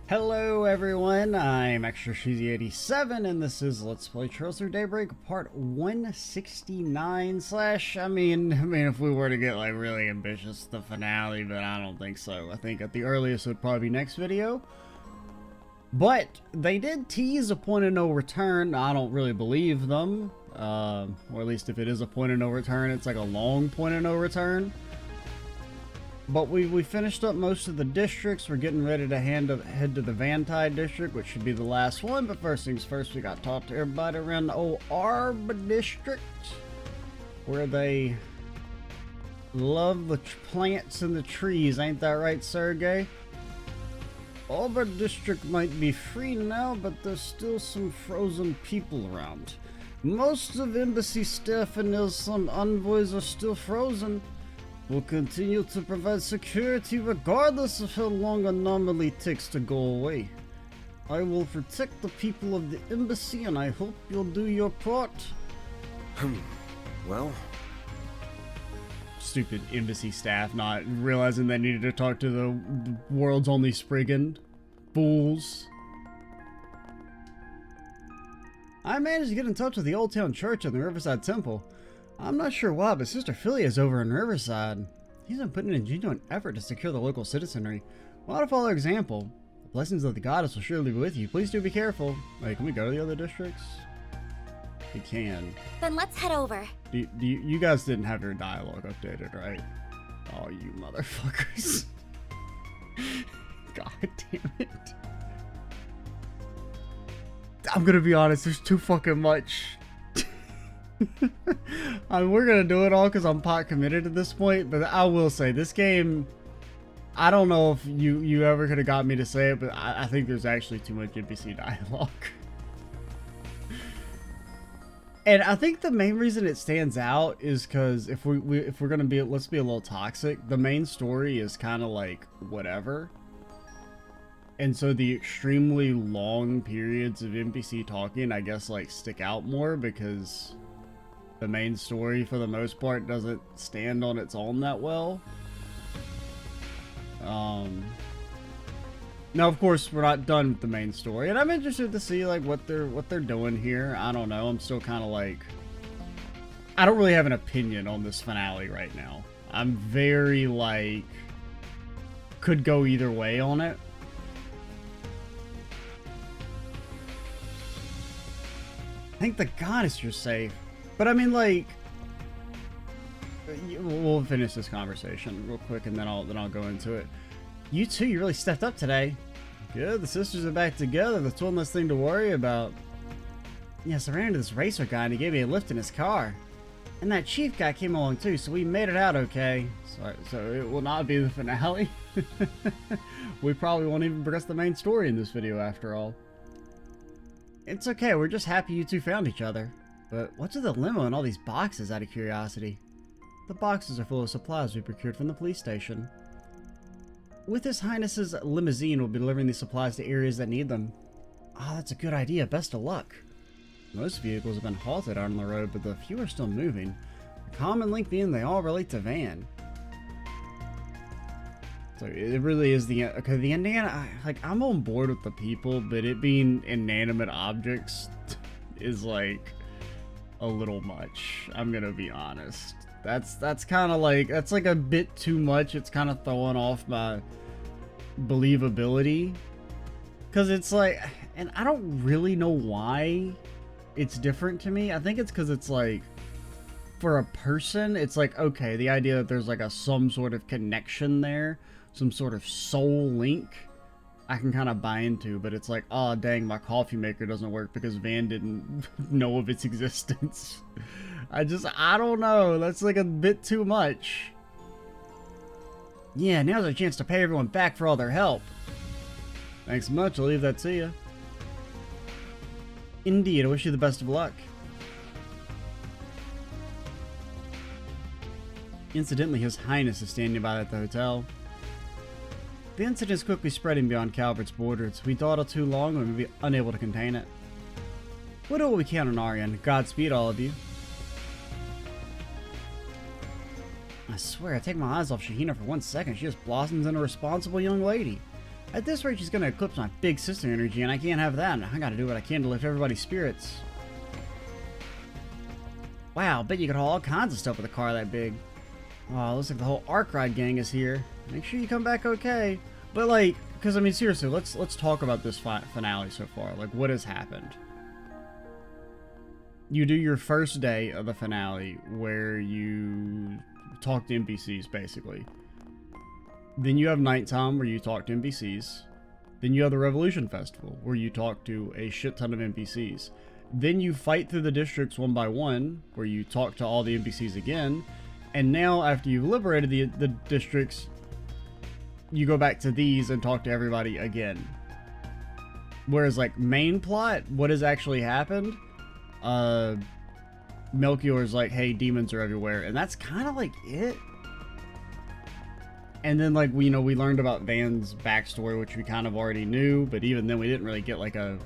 Hello everyone, I'm Extra Cheesy 87 and this is Let's Play Through Daybreak part 169 slash, I mean if we were to get like really ambitious, the finale, but I don't think so. I think at the earliest it would probably be next video. But they did tease a point of no return. I don't really believe them, or at least if it is a point of no return, it's like a long point of no return. But we finished up most of the districts. We're getting ready to head to the Vantide district, which should be the last one. But first things first, we got to talk to everybody around the old Arb district, where they love the plants and the trees. Ain't that right, Sergey? Arb district might be free now, but there's still some frozen people around. Most of embassy staff and some envoys are still frozen. We'll continue to provide security regardless of how long anomaly takes to go away. I will protect the people of the embassy and I hope you'll do your part. Well... Stupid embassy staff not realizing they needed to talk to the world's only Spriggan. Fools. I managed to get in touch with the Old Town Church and the Riverside Temple. I'm not sure why, but Sister Philia is over in Riverside. He's been putting in a genuine effort to secure the local citizenry. Why not follow her example? The blessings of the goddess will surely be with you. Please do be careful. Wait, can we go to the other districts? We can. Then let's head over. You guys didn't have your dialogue updated, right? Oh, you motherfuckers. God damn it. I'm gonna be honest, there's too fucking much. We're gonna do it all because I'm pot committed at this point, but I will say this game, I don't know if you ever could have got me to say it, but I think there's actually too much NPC dialogue. And I think the main reason it stands out is because if we're gonna be, let's be a little toxic, the main story is kind of like whatever. And so the extremely long periods of NPC talking, I guess, like stick out more because the main story, for the most part, doesn't stand on its own that well. Now, of course, we're not done with the main story, and I'm interested to see like what they're doing here. I don't know. I'm still kind of like, I don't really have an opinion on this finale right now. I'm very like, could go either way on it. Thank the goddess you're safe. But I mean, like, we'll finish this conversation real quick, and then I'll go into it. You two, you really stepped up today. Good, the sisters are back together. That's one less thing to worry about. Yes, I ran into this racer guy, and he gave me a lift in his car. And that chief guy came along too, so we made it out okay. So it will not be the finale. We probably won't even progress the main story in this video after all. It's okay, we're just happy you two found each other. But what's with the limo and all these boxes, out of curiosity? The boxes are full of supplies we procured from the police station. With His Highness's limousine, we'll be delivering these supplies to areas that need them. Ah, that's a good idea. Best of luck. Most vehicles have been halted out on the road, but the few are still moving. The common link being they all relate to van. So it really is the Indiana, I'm on board with the people, but it being inanimate objects is like a little much. I'm gonna be honest. That's kind of like, that's like a bit too much. It's kind of throwing off my believability, because it's like, and I don't really know why it's different to me. I think it's because it's like, for a person, it's like, okay, the idea that there's like some sort of connection there, some sort of soul link, I can kind of buy into, but it's like, oh dang, my coffee maker doesn't work because Van didn't know of its existence. I don't know, that's like a bit too much. Yeah, now's our chance to pay everyone back for all their help. Thanks much, I'll leave that to you. Indeed, I wish you the best of luck. Incidentally, His Highness is standing by at the hotel. The incident is quickly spreading beyond Calvert's borders. We dawdle too long and we'll be unable to contain it. We'll do what we can on our end. Godspeed, all of you. I swear, I take my eyes off Shahina for 1 second. She just blossoms into a responsible young lady. At this rate, she's gonna eclipse my big sister energy, and I can't have that. I gotta do what I can to lift everybody's spirits. Wow, I bet you could haul all kinds of stuff with a car that big. Oh, looks like the whole Arc Ride gang is here. Make sure you come back okay. But like, because I mean, seriously, let's talk about this finale so far. Like, what has happened? You do your first day of the finale where you talk to NPCs, basically. Then you have nighttime where you talk to NPCs. Then you have the Revolution Festival where you talk to a shit ton of NPCs. Then you fight through the districts one by one where you talk to all the NPCs again. And now, after you've liberated the districts, you go back to these and talk to everybody again. Whereas, like, main plot, what has actually happened? Melchior's like, hey, demons are everywhere. And that's kind of like it. And then, like, we learned about Van's backstory, which we kind of already knew. But even then, we didn't really get, like, a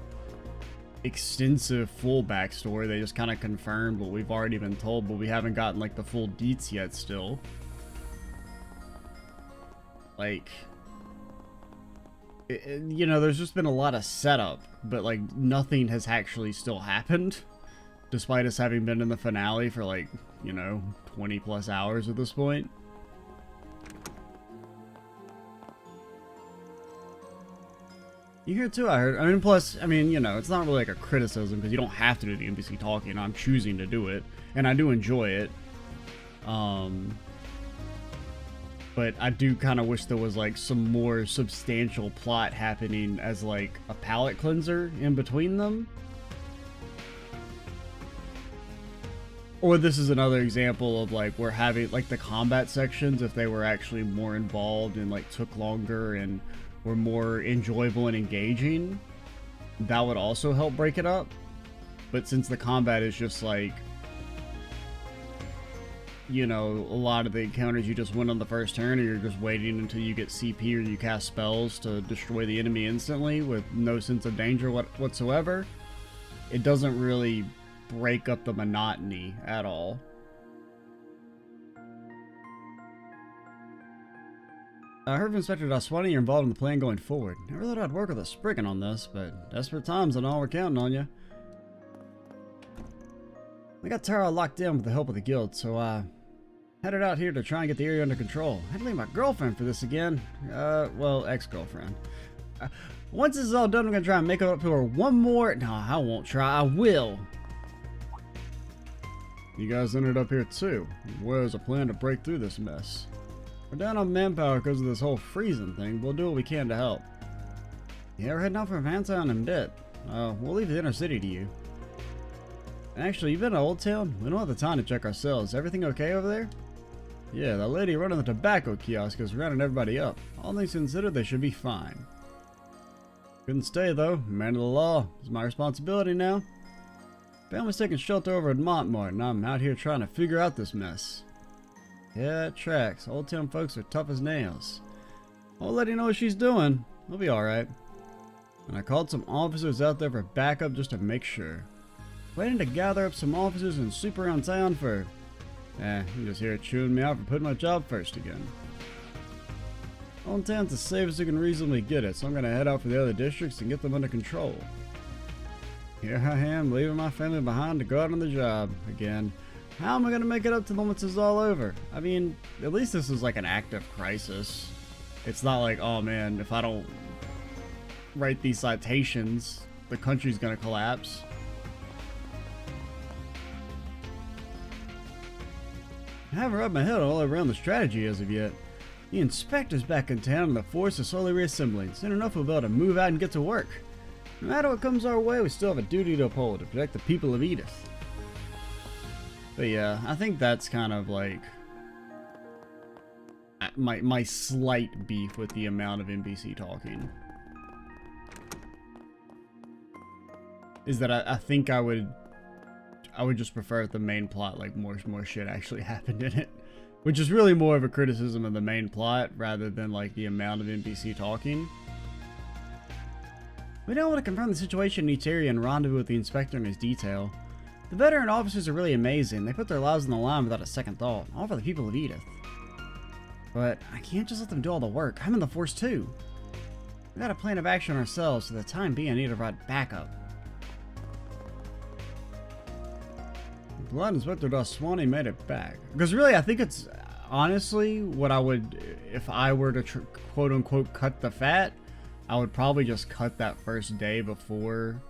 extensive full backstory. They just kind of confirmed what we've already been told, but we haven't gotten like the full deets yet still. Like, there's just been a lot of setup, but like nothing has actually still happened, despite us having been in the finale for like 20 plus hours at this point. You hear too, I heard. I mean, plus, it's not really like a criticism because you don't have to do the NPC talking. I'm choosing to do it, and I do enjoy it. But I do kind of wish there was like some more substantial plot happening as like a palate cleanser in between them. Or this is another example of like we're having like the combat sections, if they were actually more involved and like took longer and were more enjoyable and engaging, that would also help break it up. But since the combat is just like, a lot of the encounters you just win on the first turn, or you're just waiting until you get CP or you cast spells to destroy the enemy instantly with no sense of danger whatsoever, it doesn't really break up the monotony at all. I heard from Inspector Daswani you're involved in the plan going forward. Never thought I'd work with a Spriggan on this, but desperate times and all, we're counting on you. We got Tara locked in with the help of the guild, so headed out here to try and get the area under control. I had to leave my girlfriend for this again. Well, ex-girlfriend. Once this is all done, I'm gonna try and make it up to her one more. No, I won't try. I will. You guys ended up here too. Where's a plan to break through this mess? We're down on manpower because of this whole freezing thing. We'll do what we can to help. Yeah, we're heading out from Vantown in a bit. We'll leave the inner city to you. Actually, you've been to Old Town? We don't have the time to check ourselves. Everything okay over there? Yeah, that lady running the tobacco kiosk is rounding everybody up. All things considered, they should be fine. Couldn't stay though. Man of the law. It's my responsibility now. Family's taking shelter over at Montmart, and I'm out here trying to figure out this mess. Yeah, it tracks. Old Town folks are tough as nails. I'll let you know what she's doing. We'll be alright. And I called some officers out there for backup just to make sure. Waiting to gather up some officers and sweep around town for... you're just here chewing me out for putting my job first again. Old Town's the safest you can reasonably get it, so I'm gonna head out for the other districts and get them under control. Here I am, leaving my family behind to go out on the job again. How am I going to make it up to them once it's all over? I mean, at least this is like an active crisis. It's not like, oh man, if I don't write these citations, the country's going to collapse. I haven't wrapped my head all around the strategy as of yet. The inspector's back in town and the force is slowly reassembling. Soon enough we'll be able to move out and get to work. No matter what comes our way, we still have a duty to uphold to protect the people of Edith. But yeah, I think that's kind of like my slight beef with the amount of NPC talking. Is that I think I would just prefer if the main plot, like more shit actually happened in it. Which is really more of a criticism of the main plot rather than like the amount of NPC talking. We don't want to confirm the situation in each area and rendezvous with the inspector and his detail. The veteran officers are really amazing. They put their lives on the line without a second thought, all for the people of Edith. But I can't just let them do all the work. I'm in the force too. We got a plan of action ourselves. For the time being, I need to provide backup. Blood Inspector Daswani made it back. Because really, I think it's honestly what I would, if I were to quote unquote cut the fat, I would probably just cut that first day before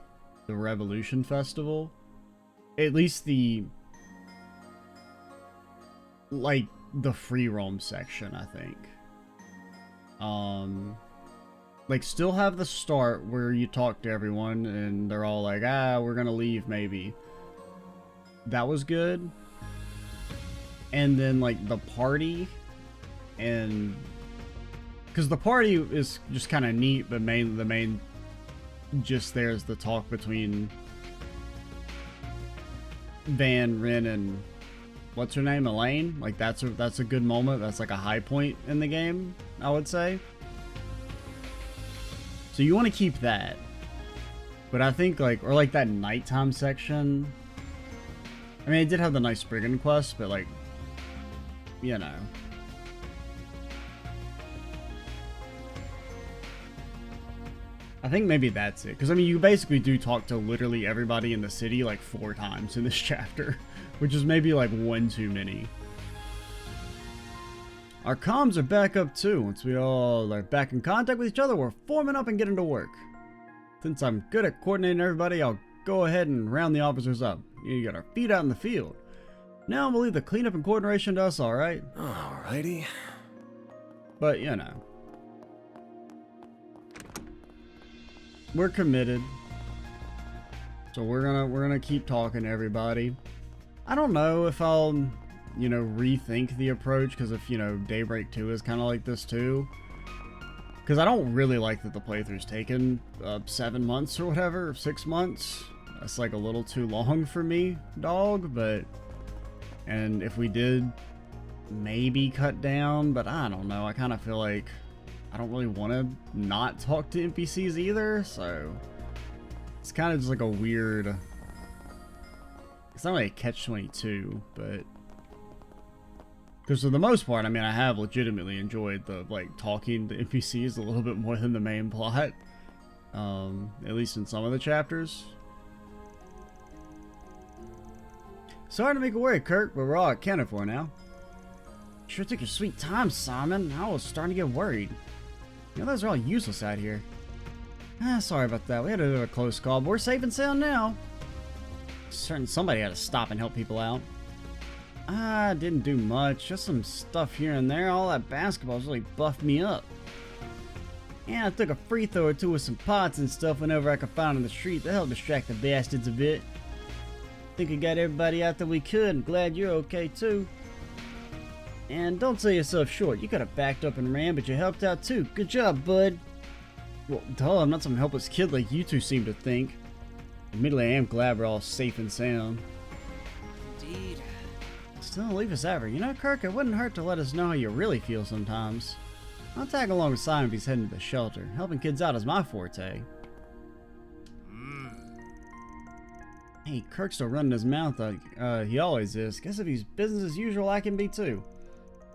the Revolution Festival. At least the, like, the free roam section, I think. Like, still have the start where you talk to everyone and they're all like, ah, we're gonna leave maybe. That was good. And then, like, the party, and because the party is just kind of neat, but the main just there's the talk between Van, Ren, and what's her name, Elaine. Like, that's a good moment. That's like a high point in the game, I would say. So you want to keep that, but I think like, or like that nighttime section. I mean, it did have the nice Brigand quest, but like, you know. I think maybe that's it. Because, I mean, you basically do talk to literally everybody in the city like 4 times in this chapter. Which is maybe like 1 too many. Our comms are back up too. Once we all are back in contact with each other, we're forming up and getting to work. Since I'm good at coordinating everybody, I'll go ahead and round the officers up. You got our feet out in the field. Now we'll leave the cleanup and coordination to us, alright? Alrighty. But, you know. We're committed. So we're gonna keep talking to everybody. I don't know if I'll, you know, rethink the approach, because if, you know, Daybreak 2 is kind of like this too. Because I don't really like that the playthrough's taken 7 months or whatever, 6 months. That's like a little too long for me, dog, but... And if we did maybe cut down, but I don't know, I kind of feel like I don't really want to not talk to NPCs either, so... It's kind of just like a weird... It's not like a catch-22, but... Because for the most part, I mean, I have legitimately enjoyed the, like, talking to NPCs a little bit more than the main plot. At least in some of the chapters. Sorry to make it work, Kirk, but we're all accounted for now. Sure took your sweet time, Simon. I was starting to get worried. You know, those are all useless out here. Sorry about that. We had to do a close call, but we're safe and sound now. Certain somebody had to stop and help people out. I didn't do much, just some stuff here and there. All that basketball's really buffed me up. Yeah, I took a free throw or two with some pots and stuff whenever I could find on the street to help distract the bastards a bit. Think we got everybody out that we could. I'm glad you're okay too. And don't sell yourself short. You could have backed up and ran, but you helped out too. Good job, bud. Well, duh, I'm not some helpless kid like you two seem to think. Admittedly, I am glad we're all safe and sound. Indeed. Still leave us ever. You know, Kirk, it wouldn't hurt to let us know how you really feel sometimes. I'll tag along with Simon if he's heading to the shelter. Helping kids out is my forte. Hey, Kirk's still running his mouth like he always is. Guess if he's business as usual, I can be too.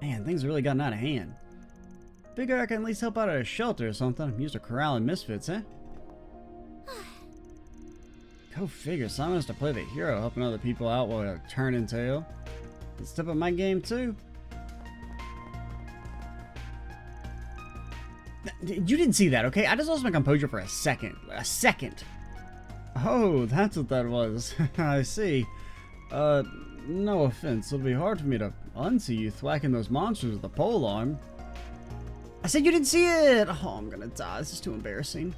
Man, things have really gotten out of hand. Figure I can at least help out at a shelter or something. I'm used to corralling misfits, eh? Go figure, Simon has to play the hero, helping other people out while I turn and tail. Can step up my game too. You didn't see that, okay? I just lost my composure for a second. A second. Oh, that's what that was. I see. No offense. It'll be hard for me to unsee you thwacking those monsters with a polearm. I said you didn't see it! Oh, I'm gonna die. This is too embarrassing.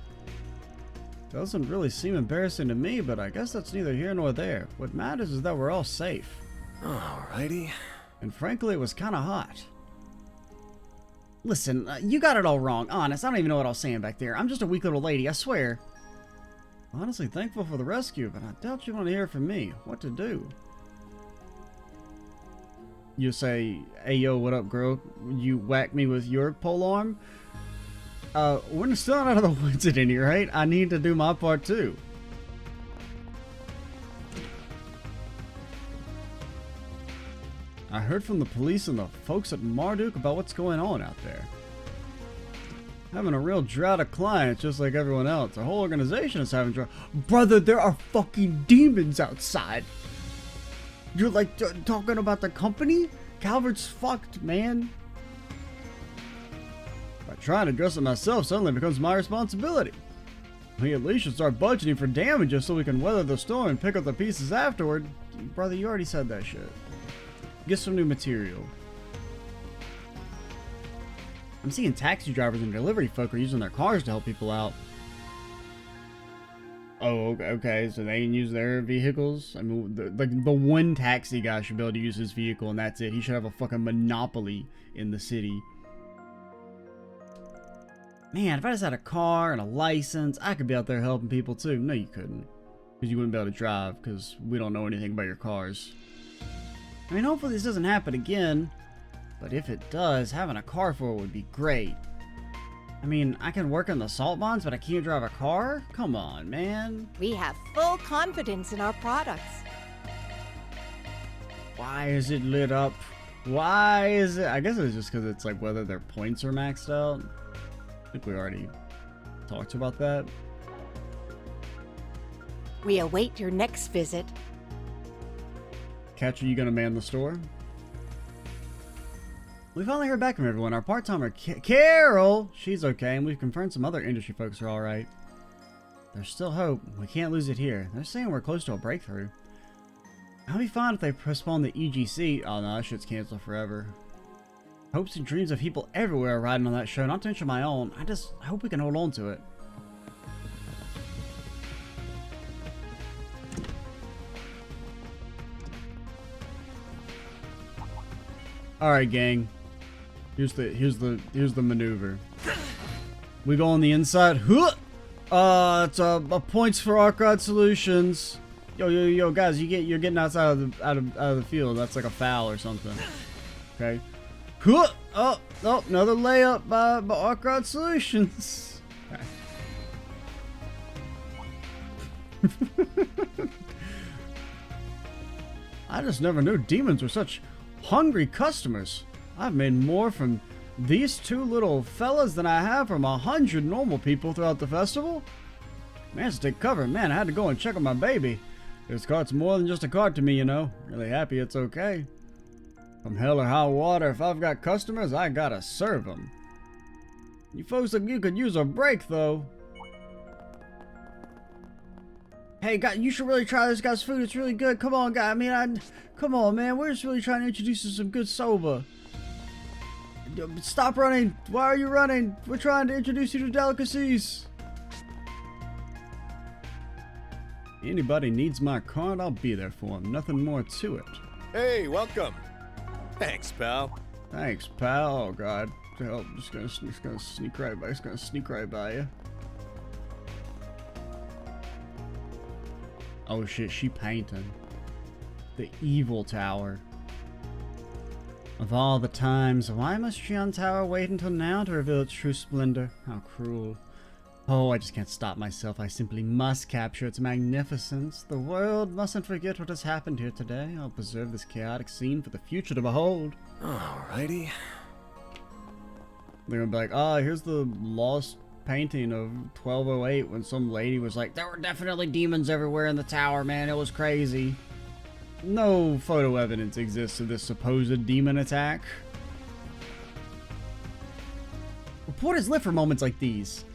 Doesn't really seem embarrassing to me, but I guess that's neither here nor there. What matters is that we're all safe. Alrighty. And frankly, it was kinda hot. Listen, you got it all wrong. Honest, I don't even know what I was saying back there. I'm just a weak little lady, I swear. Honestly thankful for the rescue, but I doubt you want to hear from me. What to do? You say, hey yo, what up, girl? You whack me with your polearm? We're still not out of the woods at any rate. I need to do my part too. I heard from the police and the folks at Marduk about what's going on out there. Having a real drought of clients, just like everyone else. Our whole organization is having drought. Brother, there are fucking demons outside. You're like talking about the company? Calvert's fucked, man. By trying to address it myself suddenly becomes my responsibility. We at least should start budgeting for damages so we can weather the storm and pick up the pieces afterward. Brother, you already said that shit. Get some new material. I'm seeing taxi drivers and delivery folk are using their cars to help people out. Oh, okay, so they can use their vehicles? I mean, the one taxi guy should be able to use his vehicle and that's it. He should have a fucking monopoly in the city. Man, if I just had a car and a license, I could be out there helping people too. No, you couldn't. Because you wouldn't be able to drive, because we don't know anything about your cars. I mean, hopefully this doesn't happen again. But if it does, having a car for it would be great. I mean, I can work in the salt mines, but I can't drive a car? Come on, man. We have full confidence in our products. Why is it lit up? Why is it? I guess it's just because it's like whether their points are maxed out. I think we already talked about that. We await your next visit. Catcher, you gonna man the store? We finally heard back from everyone. Our part-timer Carol, she's okay, and we've confirmed some other industry folks are alright. There's still hope. We can't lose it here. They're saying we're close to a breakthrough. I'll be fine if they postpone the EGC. Oh no, that shit's canceled forever. Hopes and dreams of people everywhere are riding on that show, not to mention my own. I hope we can hold on to it. Alright, gang. Here's the maneuver. We go on the inside. It's a points for Arcade Solutions. Yo, guys, you're getting outside of the field. That's like a foul or something. Okay. Oh, another layup by Arcade Solutions. I just never knew demons were such hungry customers. I've made more from these two little fellas than I have from 100 normal people throughout the festival. Managed to take cover. Man, I had to go and check on my baby. This cart's more than just a cart to me, you know. Really happy it's okay. From hell or high water, if I've got customers, I gotta serve them. You folks think you could use a break, though. Hey, guy, you should really try this guy's food. It's really good. Come on, guy. Come on, man. We're just really trying to introduce you to some good soba. Stop running. Why are you running? We're trying to introduce you to delicacies. Anybody needs my card, I'll be there for him. Nothing more to it. Hey, welcome. Thanks, pal. Thanks, pal. Oh, God. Help. Just gonna sneak right by. It's gonna sneak right by you. Oh, shit. She painting. The evil tower. Of all the times, why must Shion Tower wait until now to reveal its true splendor? How cruel. Oh, I just can't stop myself. I simply must capture its magnificence. The world mustn't forget what has happened here today. I'll preserve this chaotic scene for the future to behold. Alrighty. They're gonna be like, oh, here's the lost painting of 1208 when some lady was like, there were definitely demons everywhere in the tower, man. It was crazy. No photo evidence exists of this supposed demon attack. Reporters live for moments like these.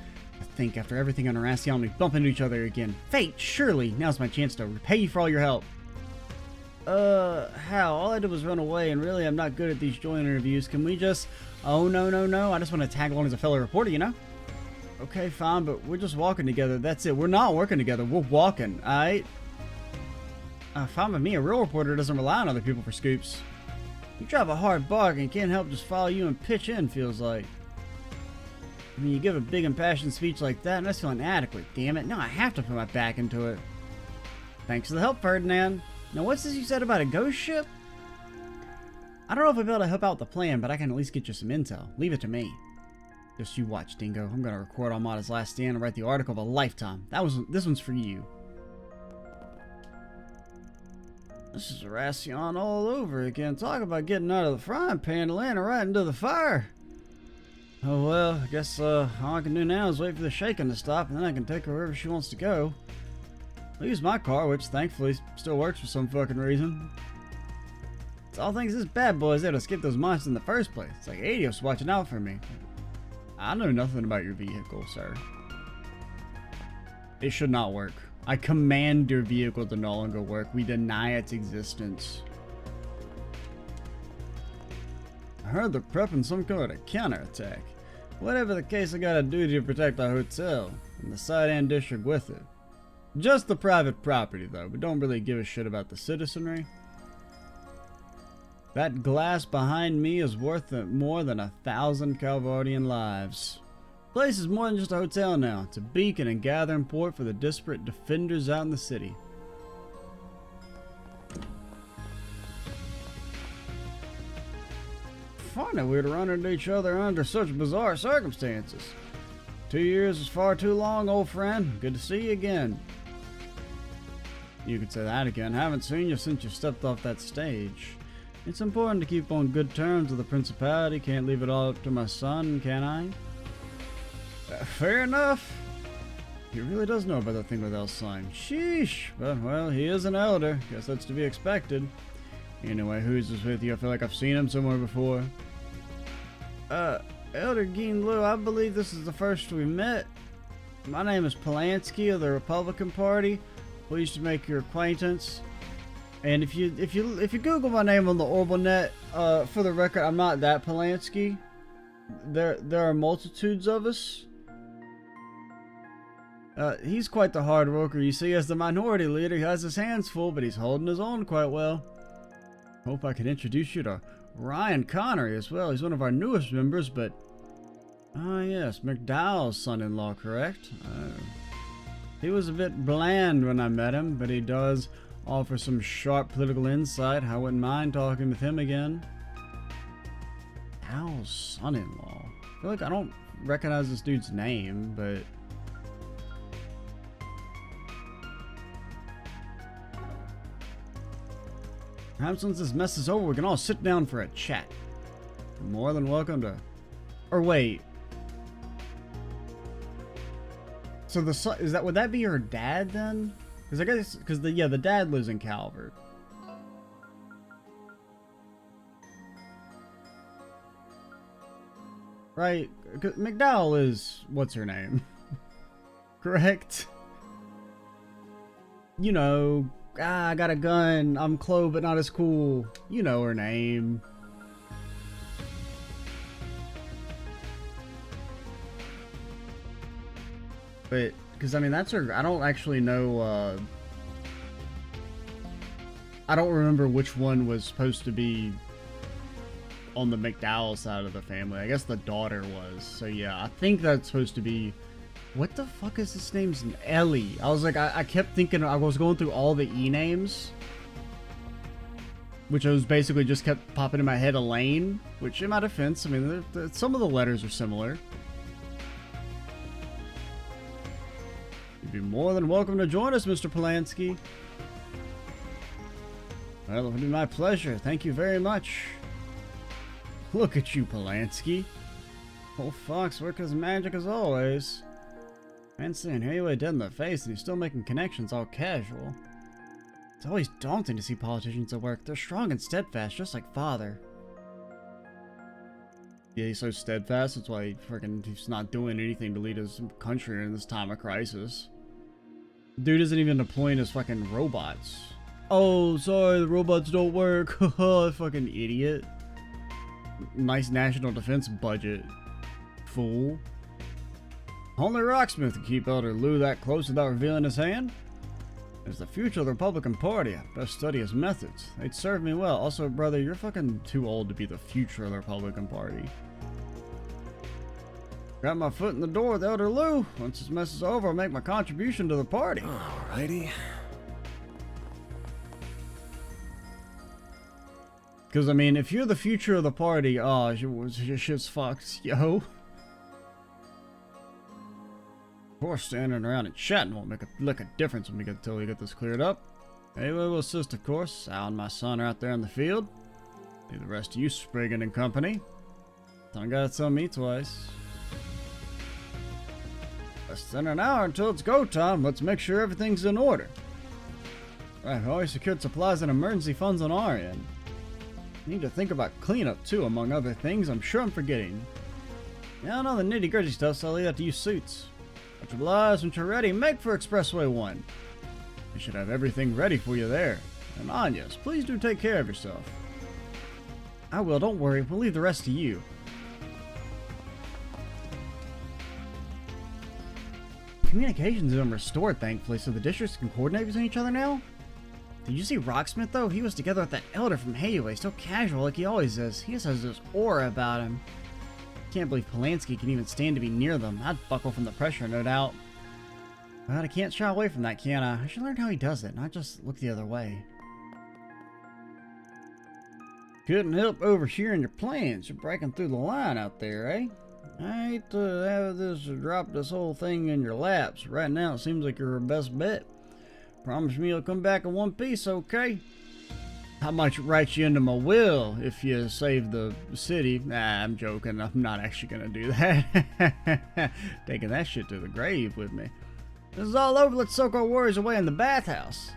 I think after everything on Arasion, we bump into each other again. Fate, surely, now's my chance to repay you for all your help. How? All I did was run away, and really I'm not good at these joint interviews. Can we just... Oh, no. I just want to tag along as a fellow reporter, you know? Okay, fine, but we're just walking together. That's it. We're not working together. We're walking, alright? Fine with me. A real reporter doesn't rely on other people for scoops. You drive a hard bargain and can't help just follow you and pitch in, feels like. I mean, you give a big impassioned speech like that, and I feel inadequate, damn it. Now I have to put my back into it. Thanks for the help, Ferdinand. Now, what's this you said about a ghost ship? I don't know if I'll be able to help out with the plan, but I can at least get you some intel. Leave it to me. Just you watch, Dingo. I'm gonna record Armada's last stand and write the article of a lifetime. This one's for you. This is Arasion all over again. Talk about getting out of the frying pan and landing right into the fire. Oh well, I guess all I can do now is wait for the shaking to stop, and then I can take her wherever she wants to go. I'll use my car, which thankfully still works for some fucking reason. It's all thanks to this bad boy is there to skip those monsters in the first place. It's like Adios watching out for me. I know nothing about your vehicle, sir. It should not work. I command your vehicle to no longer work. We deny its existence. I heard they're prepping some kind of counterattack. Whatever the case, I got a duty to protect the hotel and the site and district with it. Just the private property, though. We don't really give a shit about the citizenry. That glass behind me is worth more than 1,000 Calvardian lives. The place is more than just a hotel now. It's a beacon and gathering port for the disparate defenders out in the city. Funny we'd run into each other under such bizarre circumstances. 2 years is far too long, old friend. Good to see you again. You could say that again. Haven't seen you since you stepped off that stage. It's important to keep on good terms with the Principality. Can't leave it all up to my son, can I? Fair enough. He really does know about that thing with Elsign. Sheesh. But, well, he is an elder. Guess that's to be expected. Anyway, who's this with you? I feel like I've seen him somewhere before. Elder Geen Lu, I believe this is the first we met. My name is Polanski of the Republican Party. Pleased to make your acquaintance. And if you Google my name on the Orbinet, for the record, I'm not that Polanski. There are multitudes of us. He's quite the hard worker. You see, as the minority leader, he has his hands full, but he's holding his own quite well. Hope I can introduce you to Ryan Connery as well. He's one of our newest members, but... Ah, yes, McDowell's son-in-law, correct? He was a bit bland when I met him, but he does offer some sharp political insight. I wouldn't mind talking with him again. Al's son-in-law. I feel like I don't recognize this dude's name, but... Perhaps once this mess is over, we can all sit down for a chat. You're more than welcome to... Or wait. So the son... Would that be her dad then? Because I guess... Because the dad lives in Calvert. Right? McDowell is... What's her name? Correct? You know... I got a gun. I'm Chloe, but not as cool. You know her name. But, because, I mean, that's her... I don't actually know, I don't remember which one was supposed to be on the McDowell side of the family. I guess the daughter was. So, yeah, I think that's supposed to be... What the fuck is this name's Ellie? I was like, I kept thinking, I was going through all the E names. Which I was basically just kept popping in my head Elaine. Which, in my defense, I mean, some of the letters are similar. You'd be more than welcome to join us, Mr. Polanski. Well, it would be my pleasure. Thank you very much. Look at you, Polanski. Old Fox working his magic as always. Man saying anyway dead in the face and he's still making connections all casual. It's always daunting to see politicians at work. They're strong and steadfast, just like father. Yeah, he's so steadfast, that's why he's not doing anything to lead his country in this time of crisis. Dude isn't even deploying his fucking robots. Oh, sorry, the robots don't work. Haha, fucking idiot. Nice national defense budget. Fool. Only Rocksmith can keep Elder Lou that close without revealing his hand. As the future of the Republican Party, I best study his methods. They'd serve me well. Also, brother, you're fucking too old to be the future of the Republican Party. Got my foot in the door with Elder Lou. Once this mess is over, I'll make my contribution to the party. Alrighty. Because, I mean, if you're the future of the party, oh, your shit's fucked, yo. Of course, standing around and chatting won't make a lick of difference until we get this cleared up. Anyway, we'll assist, of course. Al and my son are out there in the field. Leave the rest of you, Spriggan and company. Don't gotta tell me twice. Less than an hour until it's go time. Let's make sure everything's in order. Right, we always secured supplies and emergency funds on our end. Need to think about cleanup too, among other things. I'm sure I'm forgetting. Yeah, I know the nitty-gritty stuff, so I'll leave that to you suits. Much obliged. Once you're ready, make for Expressway 1. We should have everything ready for you there. And Anyas, please do take care of yourself. I will, don't worry. We'll leave the rest to you. Communications have been restored, thankfully, so the districts can coordinate between each other now? Did you see Rocksmith, though? He was together with that elder from Hayway, so casual like he always is. He just has this aura about him. Can't believe Polanski can even stand to be near them. I'd buckle from the pressure, no doubt. But I can't shy away from that, can I? I should learn how he does it, not just look the other way. Couldn't help overhearing your plans. You're breaking through the line out there, eh? I hate to have this drop this whole thing in your laps. Right now, it seems like you're our best bet. Promise me you'll come back in one piece, okay? I might write you into my will if you save the city. Nah, I'm joking. I'm not actually gonna do that. Taking that shit to the grave with me. This is all over. Let's soak our worries away in the bathhouse.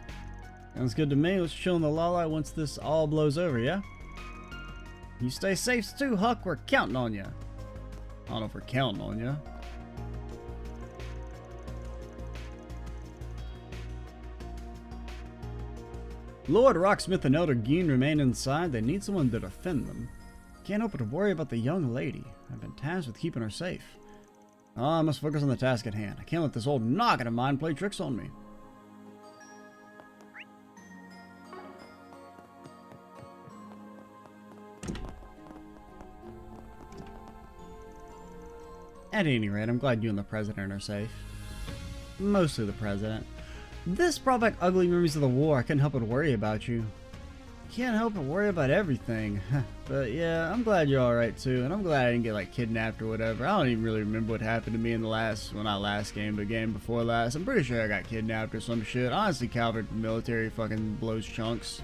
Sounds good to me. Let's chill in the lullaby once this all blows over, yeah? You stay safe too, Huck. We're counting on you. I don't know if we're counting on you. Lord Rocksmith and Elder Geen remain inside. They need someone to defend them. Can't help but worry about the young lady. I've been tasked with keeping her safe. Oh, I must focus on the task at hand. I can't let this old noggin of mine play tricks on me. At any rate, I'm glad you and the President are safe. Mostly the President. This brought back ugly memories of the war. I couldn't help but worry about you. Can't help but worry about everything. But yeah, I'm glad you're alright too, and I'm glad I didn't get like kidnapped or whatever. I don't even really remember what happened to me in the last, well, not last game, but game before last. I'm pretty sure I got kidnapped or some shit. Honestly, Calvert military fucking blows chunks.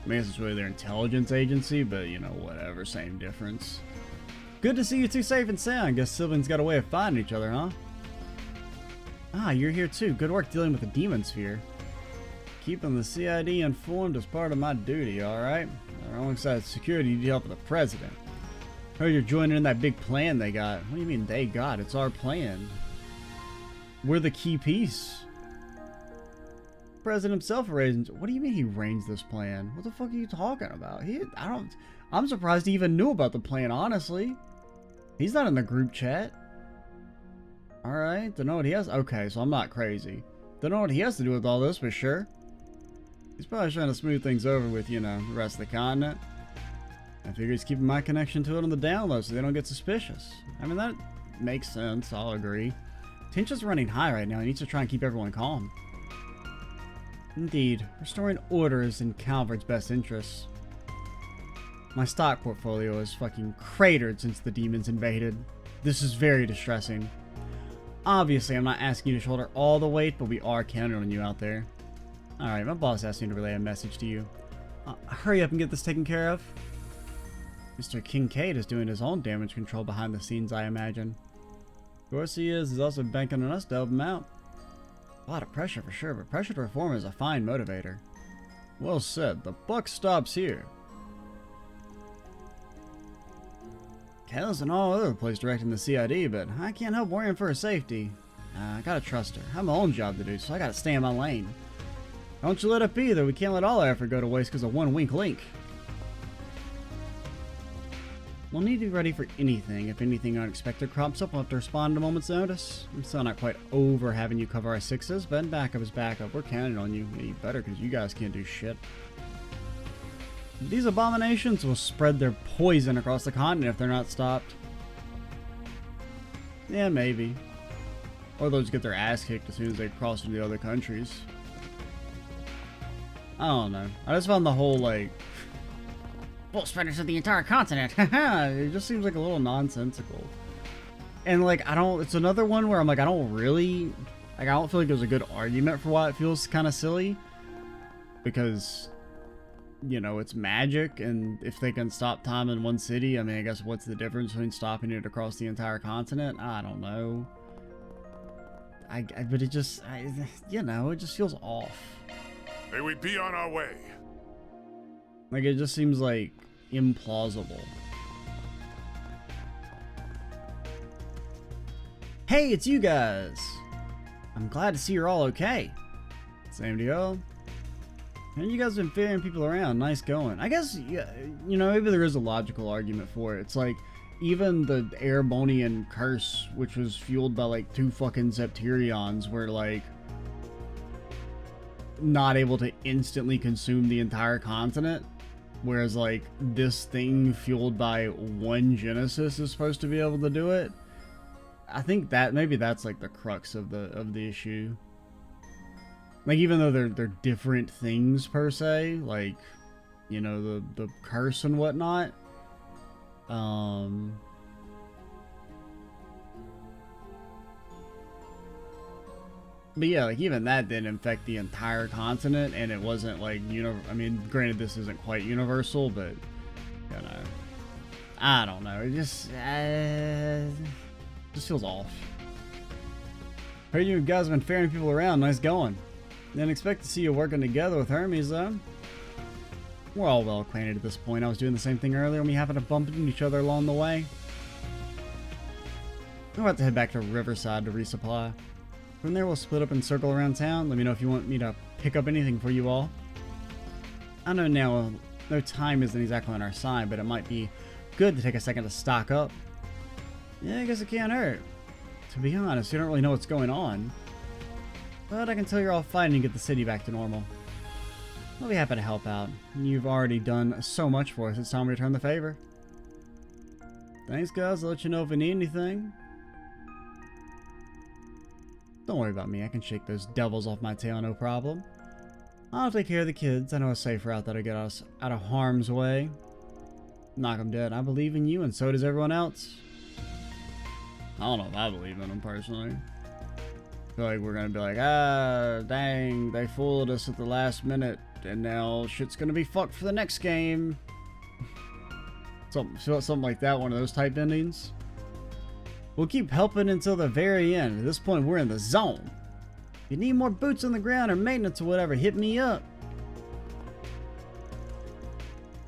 I guess it's really their intelligence agency, but you know, whatever, same difference. Good to see you two safe and sound. Guess Sylvan's got a way of finding each other, huh? Ah, you're here too. Good work dealing with the demon sphere. Keeping the CID informed is part of my duty, alright? Alongside security, you need help with the President. Heard you're joining in that big plan they got. What do you mean they got? It's our plan. We're the key piece. The President himself arranged. What do you mean he arranged this plan? What the fuck are you talking about? I'm surprised he even knew about the plan, honestly. He's not in the group chat. Alright, don't know what he has. Okay, so I'm not crazy. Don't know what he has to do with all this, for sure. He's probably trying to smooth things over with, you know, the rest of the continent. I figure he's keeping my connection to it on the down low so they don't get suspicious. I mean, that makes sense, I'll agree. Tension's running high right now. He needs to try and keep everyone calm. Indeed, restoring order is in Calvert's best interests. My stock portfolio is fucking cratered since the demons invaded. This is very distressing. Obviously, I'm not asking you to shoulder all the weight, but we are counting on you out there. Alright, my boss asked me to relay a message to you. Hurry up and get this taken care of. Mr. Kincaid is doing his own damage control behind the scenes, I imagine. Of course he is. He's also banking on us to help him out. A lot of pressure for sure, but pressure to reform is a fine motivator. Well said. The buck stops here. Kayla's in all over the place directing the CID, but I can't help worrying for her safety. I gotta trust her. I have my own job to do, so I gotta stay in my lane. Don't you let up either. We can't let all our effort go to waste because of one weak link. We'll need to be ready for anything. If anything unexpected crops up, we'll have to respond at a moment's notice. I'm still not quite over having you cover our sixes, but backup is backup. We're counting on you. Yeah, you better, because you guys can't do shit. These abominations will spread their poison across the continent if they're not stopped. Yeah, maybe. Or they'll just get their ass kicked as soon as they cross into the other countries. I don't know. I just found the whole, like, full spreaders of the entire continent. It just seems like a little nonsensical. And, like, it's another one where I'm like, I don't feel like there's a good argument for why it feels kind of silly. Because you know, it's magic, and if they can stop time in one city, I mean, I guess what's the difference between stopping it across the entire continent? I don't know. But it just, you know, it just feels off. May we be on our way. Like, it just seems like implausible. Hey, it's you guys! I'm glad to see you're all okay. Same to you. And you guys have been ferrying people around. Nice going. I guess, yeah, you know, maybe there is a logical argument for it. It's like, even the Airbonian curse, which was fueled by like 2 fucking Septirions, were like not able to instantly consume the entire continent. Whereas like this thing fueled by 1 Genesis is supposed to be able to do it. I think that maybe that's like the crux of the issue. Like, even though they're different things per se, like, you know, the curse and whatnot. But yeah, like, even that didn't infect the entire continent, and it wasn't like, I mean, granted, this isn't quite universal, but, you know, I don't know. It just feels off. Heard you guys have been ferrying people around. Nice going. Didn't expect to see you working together with Hermes, though. We're all well acquainted at this point. I was doing the same thing earlier when we happened to bump into each other along the way. I'm about to head back to Riverside to resupply. From there, we'll split up and circle around town. Let me know if you want me to pick up anything for you all. I know now, no time isn't exactly on our side, but it might be good to take a second to stock up. Yeah, I guess it can't hurt. To be honest, you don't really know what's going on. But I can tell you're all fighting to get the city back to normal. I'll be happy to help out. You've already done so much for us, it's time to return the favor. Thanks, guys. I'll let you know if you need anything. Don't worry about me. I can shake those devils off my tail, no problem. I'll take care of the kids. I know a safe route that'll get us out of harm's way. Knock 'em dead. I believe in you, and so does everyone else. I don't know if I believe in them personally. I feel like we're gonna be like, dang, they fooled us at the last minute, and now shit's gonna be fucked for the next game. Something like that, one of those type endings. We'll keep helping until the very end. At this point, we're in the zone. If you need more boots on the ground or maintenance or whatever, hit me up.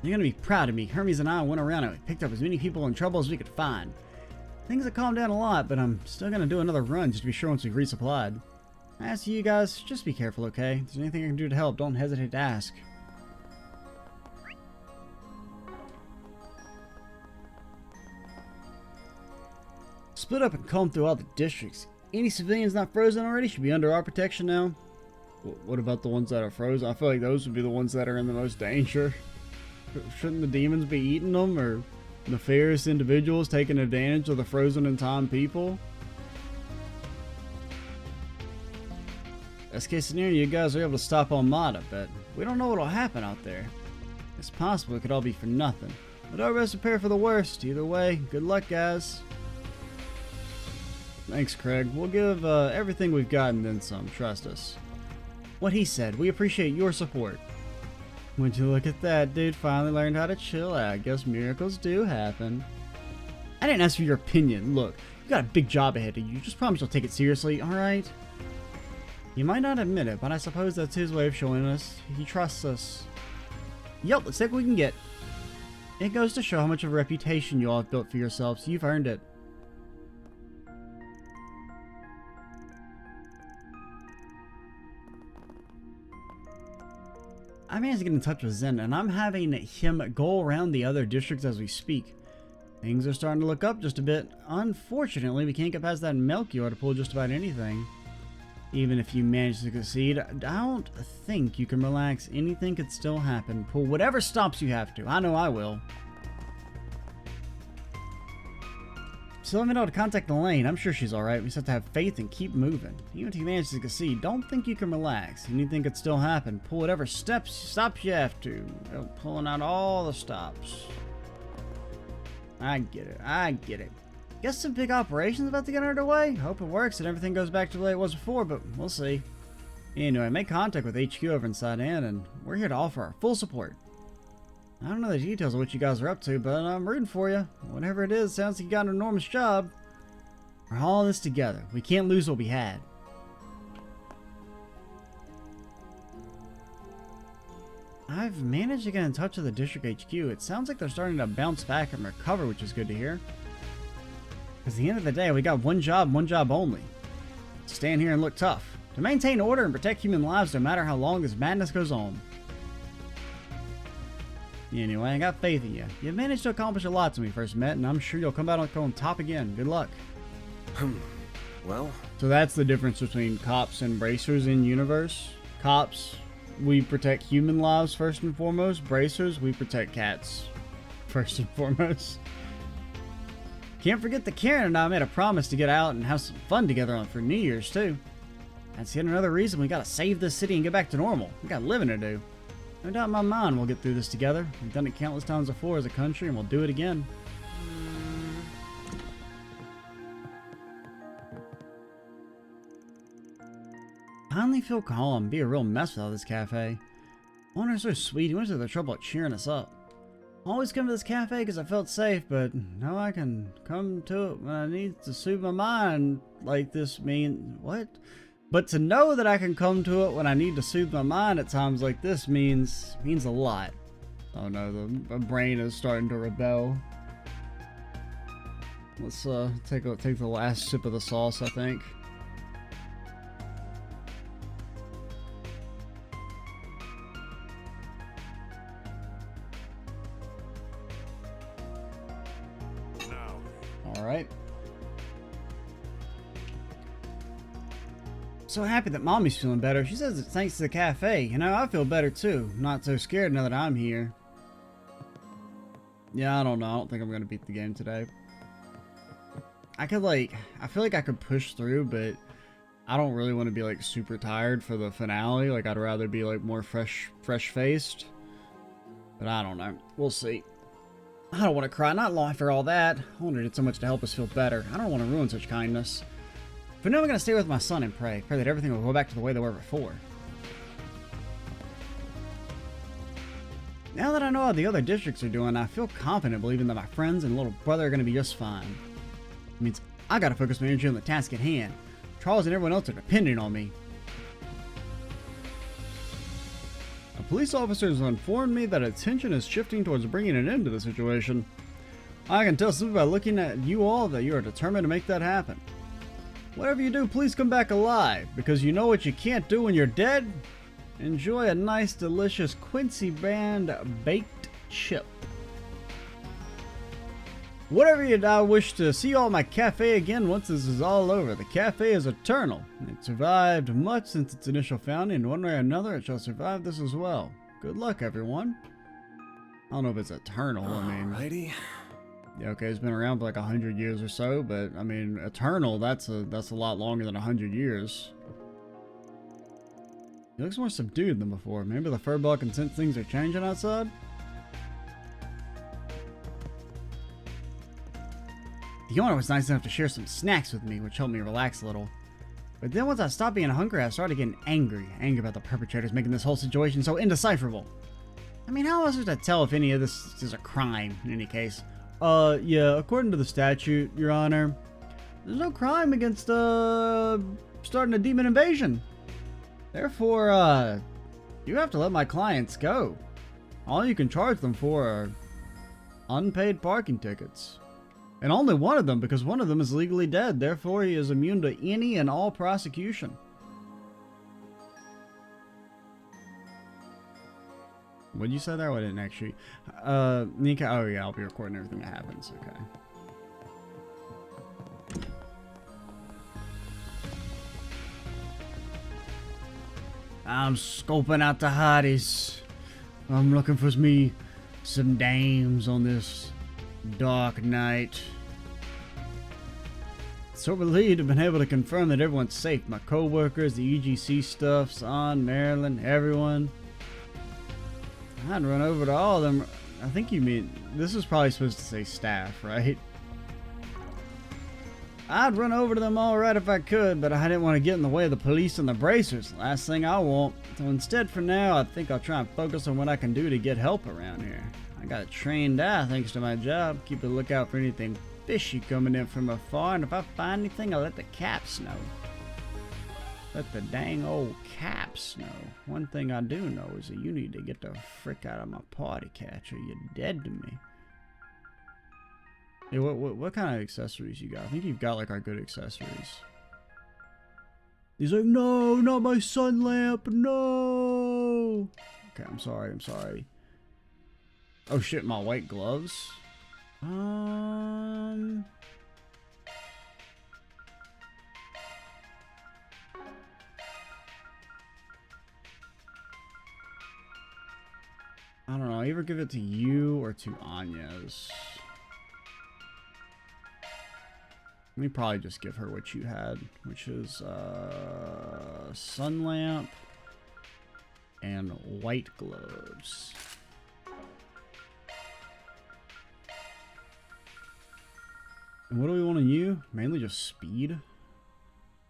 You're gonna be proud of me. Hermes and I went around and we picked up as many people in trouble as we could find. Things have calmed down a lot, but I'm still gonna do another run just to be sure once we've resupplied. As to you guys, just be careful, okay? If there's anything I can do to help, don't hesitate to ask. Split up and comb through all the districts. Any civilians not frozen already should be under our protection now. What about the ones that are frozen? I feel like those would be the ones that are in the most danger. Shouldn't the demons be eating them, or nefarious individuals taking advantage of the frozen in time people? Best case scenario, you guys are able to stop Armada, but we don't know what'll happen out there. It's possible it could all be for nothing. But our best prepare for the worst. Either way, good luck, guys. Thanks, Craig. We'll give everything we've got and then some. Trust us. What he said. We appreciate your support. Would you look at that, dude? Finally learned how to chill out. Guess miracles do happen. I didn't ask for your opinion. Look, you got a big job ahead of you. Just promise you'll take it seriously, alright? You might not admit it, but I suppose that's his way of showing us he trusts us. Yup, let's take what we can get. It goes to show how much of a reputation you all have built for yourselves. You've earned it. I managed to get in touch with Zen, and I'm having him go around the other districts as we speak. Things are starting to look up just a bit. Unfortunately, we can't get past that Melchior to pull just about anything. Even if you manage to succeed, I don't think you can relax. Anything could still happen. Pull whatever stops you have to. I know I will. So let me know to contact Elaine. I'm sure she's alright. We just have to have faith and keep moving. Even if you manage to succeed, don't think you can relax. Anything could still happen. Pull whatever stops you have to. Pulling out all the stops. I get it. I get it. Guess some big operation's about to get underway. Hope it works and everything goes back to the way it was before, but we'll see. Anyway, make contact with HQ over in Sidan, and we're here to offer our full support. I don't know the details of what you guys are up to, but I'm rooting for you. Whatever it is, sounds like you got an enormous job. We're all in this together. We can't lose what we had. I've managed to get in touch with the District HQ. It sounds like they're starting to bounce back and recover, which is good to hear. Because at the end of the day, we got one job only. Stand here and look tough. To maintain order and protect human lives no matter how long this madness goes on. Anyway, I got faith in you. You managed to accomplish a lot when we first met, and I'm sure you'll come out on top again. Good luck. Well, So that's the difference between cops and bracers in universe. Cops, we protect human lives first and foremost. Bracers, we protect cats first and foremost. Can't forget that Karen and I made a promise to get out and have some fun together for New Year's too. That's yet another reason we gotta save this city and get back to normal. We got living to do. No doubt in my mind we'll get through this together. We've done it countless times before as a country, and we'll do it again. Finally feel calm. Be a real mess without this cafe. Owner's so sweet. He went to the trouble of cheering us up. Always come to this cafe because I felt safe, but now I can come to it when I need to soothe my mind. Like this mean what? But to know that I can come to it when I need to soothe my mind at times like this means a lot. Oh no, the brain is starting to rebel. Let's take the last sip of the sauce, I think. Now, All right. So happy that Mommy's feeling better. She says it's thanks to the cafe. You know, I feel better too. Not so scared now that I'm here. Yeah, I don't know. I don't think I'm going to beat the game today. I feel like I could push through, but I don't really want to be like super tired for the finale. Like I'd rather be like more fresh-faced. But I don't know. We'll see. I don't want to cry. Not long for all that. Owner did so much to help us feel better. I don't want to ruin such kindness. For now, I'm going to stay with my son and pray. Pray that everything will go back to the way they were before. Now that I know how the other districts are doing, I feel confident believing that my friends and little brother are going to be just fine. It means I got to focus my energy on the task at hand. Charles and everyone else are depending on me. A police officer has informed me that attention is shifting towards bringing an end to the situation. I can tell simply by looking at you all that you are determined to make that happen. Whatever you do, please come back alive, because you know what you can't do when you're dead? Enjoy a nice, delicious Quincy brand baked chip. Whatever you do, I wish to see all my cafe again once this is all over. The cafe is eternal. It survived much since its initial founding, and one way or another it shall survive this as well. Good luck, everyone. I don't know if it's eternal, I mean... alrighty. Yeah, okay, it's been around for like 100 years or so, but I mean, eternal, that's a lot longer than 100 years. He looks more subdued than before. Maybe the furball can sense things are changing outside? The owner was nice enough to share some snacks with me, which helped me relax a little. But then once I stopped being hungry, I started getting angry. Angry about the perpetrators making this whole situation so indecipherable. I mean, how else is to tell if any of this is a crime, in any case? Yeah, according to the statute, Your Honor, there's no crime against, starting a demon invasion. Therefore, you have to let my clients go. All you can charge them for are unpaid parking tickets. And only one of them, because one of them is legally dead. Therefore, he is immune to any and all prosecution. What did you say there? Oh, I didn't actually. Nika. Oh yeah, I'll be recording everything that happens. Okay. I'm scoping out the hotties. I'm looking for me some dames on this dark night. So relieved to have been able to confirm that everyone's safe. My co-workers, the UGC stuff, Son, Marilyn, everyone. I'd run over to all of them. I think you mean, this is probably supposed to say staff, right? I'd run over to them all right if I could, but I didn't want to get in the way of the police and the bracers. Last thing I want. So instead, for now, I think I'll try and focus on what I can do to get help around here. got a trained eye thanks to my job. Keep a lookout for anything fishy coming in from afar, and if I find anything, I'll let the caps know. Let the dang old caps know. One thing I do know is that you need to get the frick out of my party catch or you're dead to me. Hey, what kind of accessories you got? I think you've got like our good accessories. He's like, no, not my sun lamp, no. Okay, I'm sorry. Oh shit, my white gloves. I don't know. Either give it to you or to Anya's. Let me probably just give her what you had, which is sun lamp and white gloves. And what do we want on you? Mainly just speed.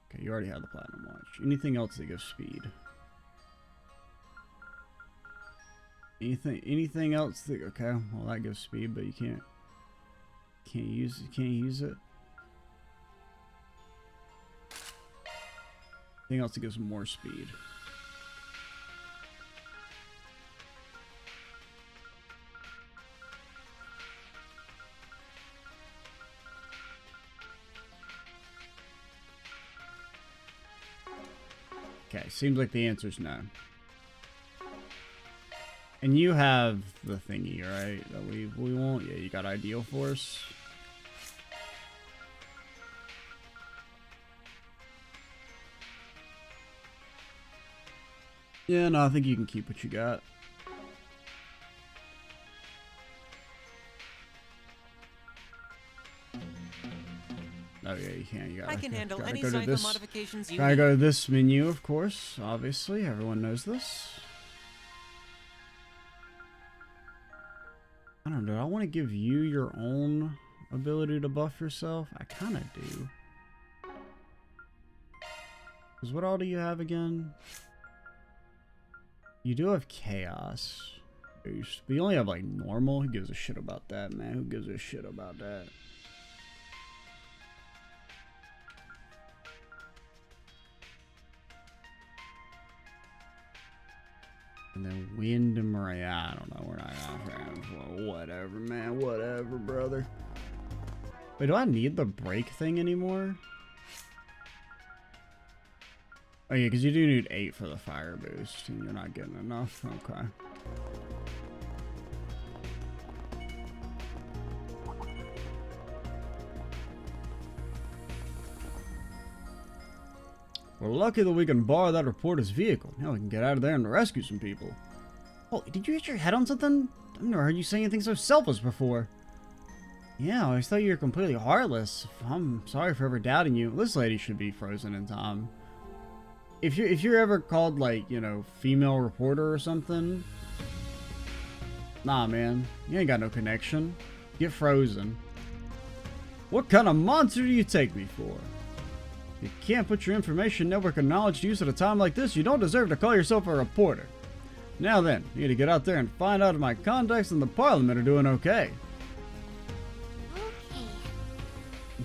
Okay, you already have the platinum watch. Anything else that gives speed? Anything else that, okay, well that gives speed, but you can't use it. Anything else that gives more speed? Okay, seems like the answer's no. And you have the thingy, right? That we want? Yeah, you got Ideal Force. Yeah, no, I think you can keep what you got. Oh yeah, you can. You got. I can handle any go to cycle this. modifications you Gotta need. go to this menu, of course. Obviously, everyone knows this. I don't know. I want to give you your own ability to buff yourself. I kind of do. Because what all do you have again? You do have Chaos Boost, but you only have like normal. Who gives a shit about that, man? Who gives a shit about that? And then Wind and Maria. I don't know. We're not gonna. Whatever, man. Whatever, brother. Wait, do I need the break thing anymore? Oh yeah, because you do need 8 for the fire boost, and you're not getting enough. Okay. We're lucky that we can borrow that reporter's vehicle. Now we can get out of there and rescue some people. Oh, did you hit your head on something? I've never heard you say anything so selfless before. Yeah, I always thought you were completely heartless. I'm sorry for ever doubting you. This lady should be frozen in time. If you're ever called, like, you know, female reporter or something, nah, man, you ain't got no connection. Get frozen. What kind of monster do you take me for? You can't put your information network of knowledge to use at a time like this. You don't deserve to call yourself a reporter. Now then, you need to get out there and find out if my contacts in the Parliament are doing okay.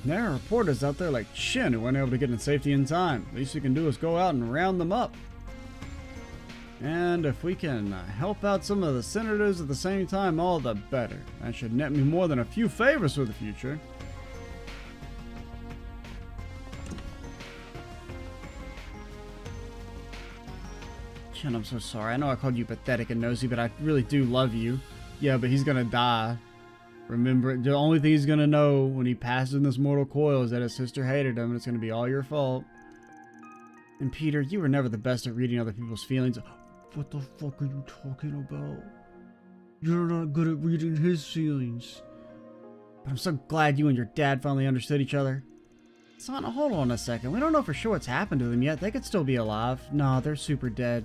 There are reporters out there like Shin who weren't able to get in safety in time. The least we can do is go out and round them up. And if we can help out some of the senators at the same time, all the better. That should net me more than a few favors for the future. Shin, I'm so sorry. I know I called you pathetic and nosy, but I really do love you. Yeah, but he's gonna die. Remember, the only thing he's gonna know when he passes in this mortal coil is that his sister hated him, and it's gonna be all your fault. And Peter, you were never the best at reading other people's feelings. What the fuck are you talking about? You're not good at reading his feelings. But I'm so glad you and your dad finally understood each other. Sana, hold on a second. We don't know for sure what's happened to them yet. They could still be alive. No, they're super dead.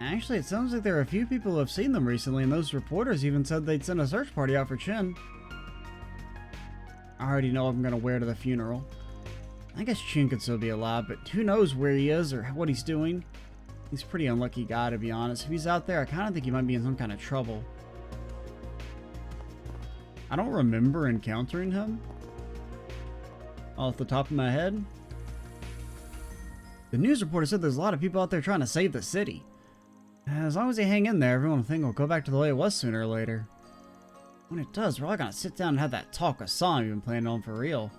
Actually, it sounds like there are a few people who have seen them recently, and those reporters even said they'd send a search party out for Chin. I already know I'm gonna wear to the funeral. I guess Chin could still be alive, but who knows where he is or what he's doing. He's a pretty unlucky guy, to be honest. If he's out there, I kind of think he might be in some kind of trouble. I don't remember encountering him off the top of my head. The news reporter said there's a lot of people out there trying to save the city. As long as they hang in there, everyone will think it'll go back to the way it was sooner or later. When it does, we're all gonna sit down and have that talk of song we've been planning on for real.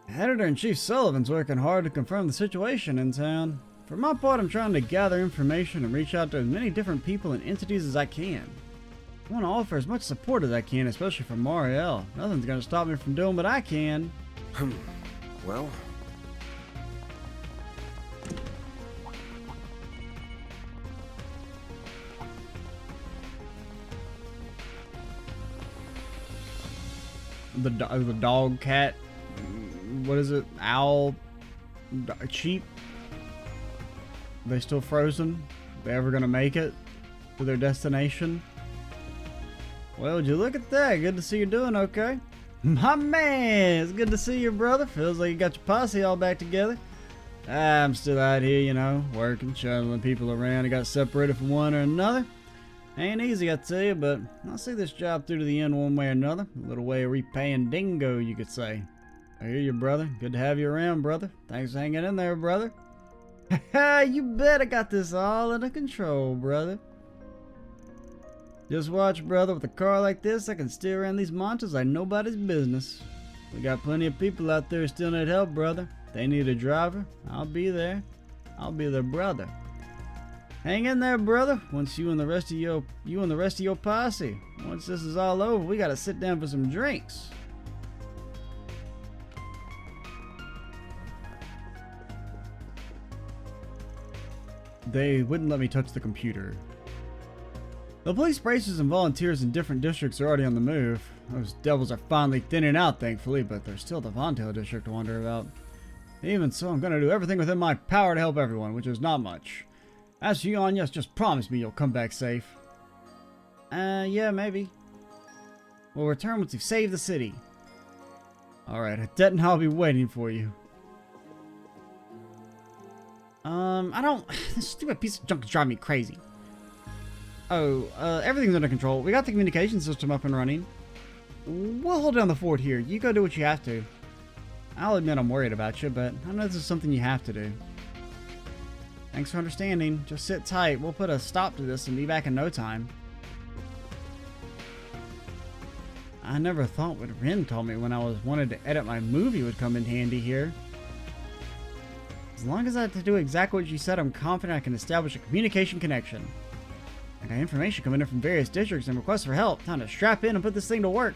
Editor-in-Chief Sullivan's working hard to confirm the situation in town. For my part, I'm trying to gather information and reach out to as many different people and entities as I can. I want to offer as much support as I can, especially for Marielle. Nothing's gonna stop me from doing what I can. Well... The dog, cat, what is it? Owl, sheep? They still frozen? They ever gonna make it to their destination? Well, would you look at that? Good to see you doing okay. My man, it's good to see you, brother. Feels like you got your posse all back together. I'm still out here, you know, working, shuttling people around. I got separated from one or another. Ain't easy, I tell you, but I'll see this job through to the end one way or another. A little way of repaying Dingo, you could say. I hear you, brother. Good to have you around, brother. Thanks for hanging in there, brother. You bet I got this all under control, brother. Just watch, brother. With a car like this, I can steer around these monsters like nobody's business. We got plenty of people out there who still need help, brother. They need a driver. I'll be there. I'll be their brother. Hang in there, brother. Once you and the rest of your posse. Once this is all over, we gotta sit down for some drinks. They wouldn't let me touch the computer. The police bracers and volunteers in different districts are already on the move. Those devils are finally thinning out, thankfully, but there's still the Vontail district to wonder about. Even so, I'm gonna do everything within my power to help everyone, which is not much. As for you, Anya, just promise me you'll come back safe. Yeah, maybe. We'll return once we've saved the city. Alright, Det and I'll be waiting for you. This stupid piece of junk is driving me crazy. Oh, everything's under control. We got the communication system up and running. We'll hold down the fort here. You go do what you have to. I'll admit I'm worried about you, but I know this is something you have to do. Thanks for understanding. Just sit tight. We'll put a stop to this and be back in no time. I never thought what Rin told me when I wanted to edit my movie would come in handy here. As long as I have to do exactly what you said, I'm confident I can establish a communication connection. I got information coming in from various districts and requests for help. Time to strap in and put this thing to work.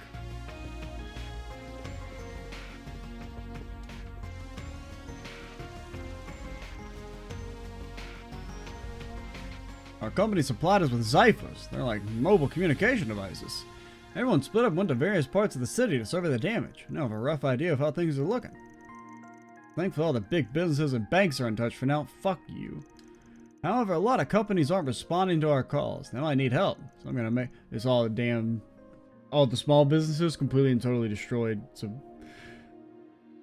Our company supplied us with Zyphos. They're like mobile communication devices. Everyone split up and went to various parts of the city to survey the damage. Now I have a rough idea of how things are looking. Thankfully all the big businesses and banks are in touch for now. Fuck you. However, a lot of companies aren't responding to our calls. They might need help. So I'm gonna make this all the small businesses completely and totally destroyed. So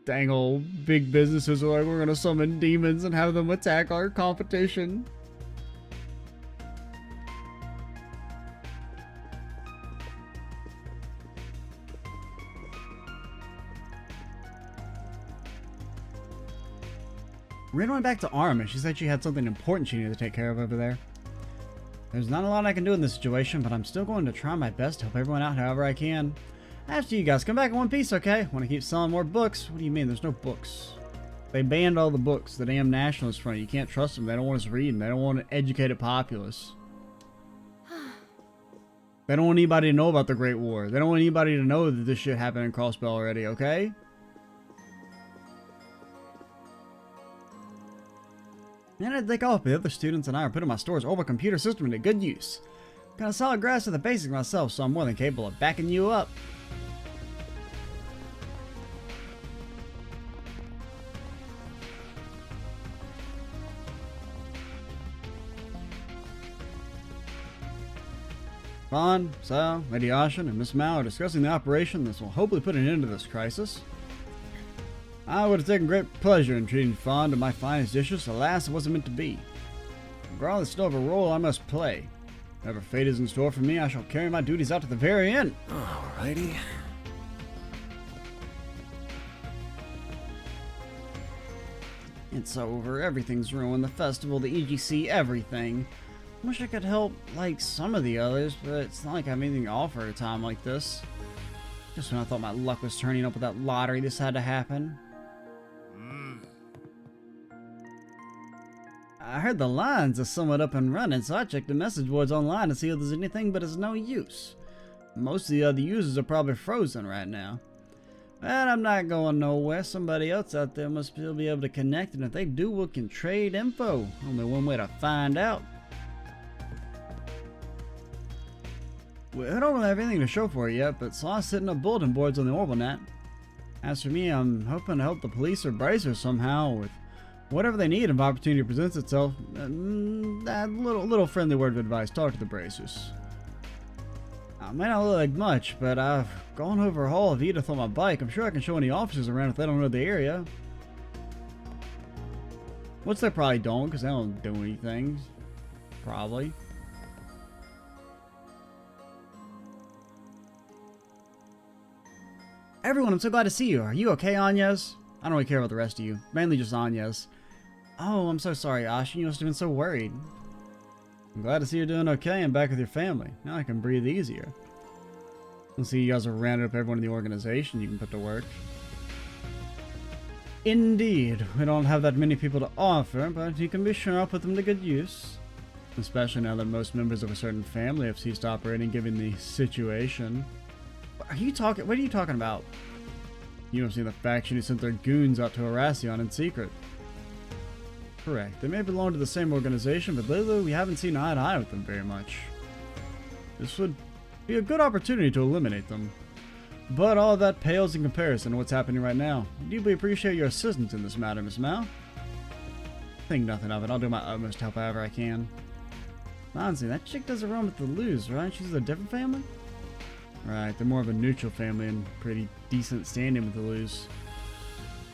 dang old big businesses are like, we're gonna summon demons and have them attack our competition. Rin went back to Arm and she said she had something important she needed to take care of over there. There's not a lot I can do in this situation, but I'm still going to try my best to help everyone out however I can. After you guys come back in one piece, okay? Want to keep selling more books? What do you mean? There's no books. They banned all the books. The damn nationalists front. You can't trust them. They don't want us reading. They don't want an educated populace. They don't want anybody to know about the Great War. They don't want anybody to know that this shit happened in Crossbell already, okay? And I'd take off, but the other students and I are putting my store's over computer system into good use. Got a solid grasp of the basics myself, so I'm more than capable of backing you up. Vaughn, Sal, Lady Ashen, and Miss Mao are discussing the operation. This will hopefully put an end to this crisis. I would have taken great pleasure in treating Fawn to my finest dishes. Alas, it wasn't meant to be. Regardless still of a role I must play. Whatever fate is in store for me, I shall carry my duties out to the very end. Alrighty. It's over. Everything's ruined. The festival, the EGC, everything. Wish I could help like some of the others, but it's not like I have anything to offer at a time like this. Just when I thought my luck was turning up with that lottery, this had to happen. I heard the lines are somewhat up and running, so I checked the message boards online to see if there's anything, but it's no use. Most of the other users are probably frozen right now. But I'm not going nowhere. Somebody else out there must still be able to connect, and if they do, we can trade info. Only one way to find out. We don't really have anything to show for it yet, but saw us setting up bulletin boards on the OrbitNet. As for me, I'm hoping to help the police or Bracers somehow with whatever they need if opportunity presents itself. That little friendly word of advice, talk to the Bracers. I may not look like much, but I've gone over a Hall of Edith on my bike. I'm sure I can show any officers around if they don't know the area. Which they probably don't, because they don't do anything. Probably. Everyone, I'm so glad to see you. Are you okay, Agnes? I don't really care about the rest of you. Mainly just Agnes. Oh, I'm so sorry, Ashin. You must have been so worried. I'm glad to see you're doing okay and back with your family. Now I can breathe easier. I'll see you guys have rounded up everyone in the organization you can put to work. Indeed. We don't have that many people to offer, but you can be sure I'll put them to good use. Especially now that most members of a certain family have ceased operating given the situation. What are you talking about? You have seen the faction who sent their goons out to harass you in secret. Correct. They may belong to the same organization, but lately we haven't seen eye to eye with them very much. This would be a good opportunity to eliminate them. But all that pales in comparison to what's happening right now. I deeply appreciate your assistance in this matter, Miss Mao. Think nothing of it. I'll do my utmost to help however I can. Honestly, that chick doesn't run with the Luz, right? She's a different family? Right, they're more of a neutral family and pretty decent standing with the Luz.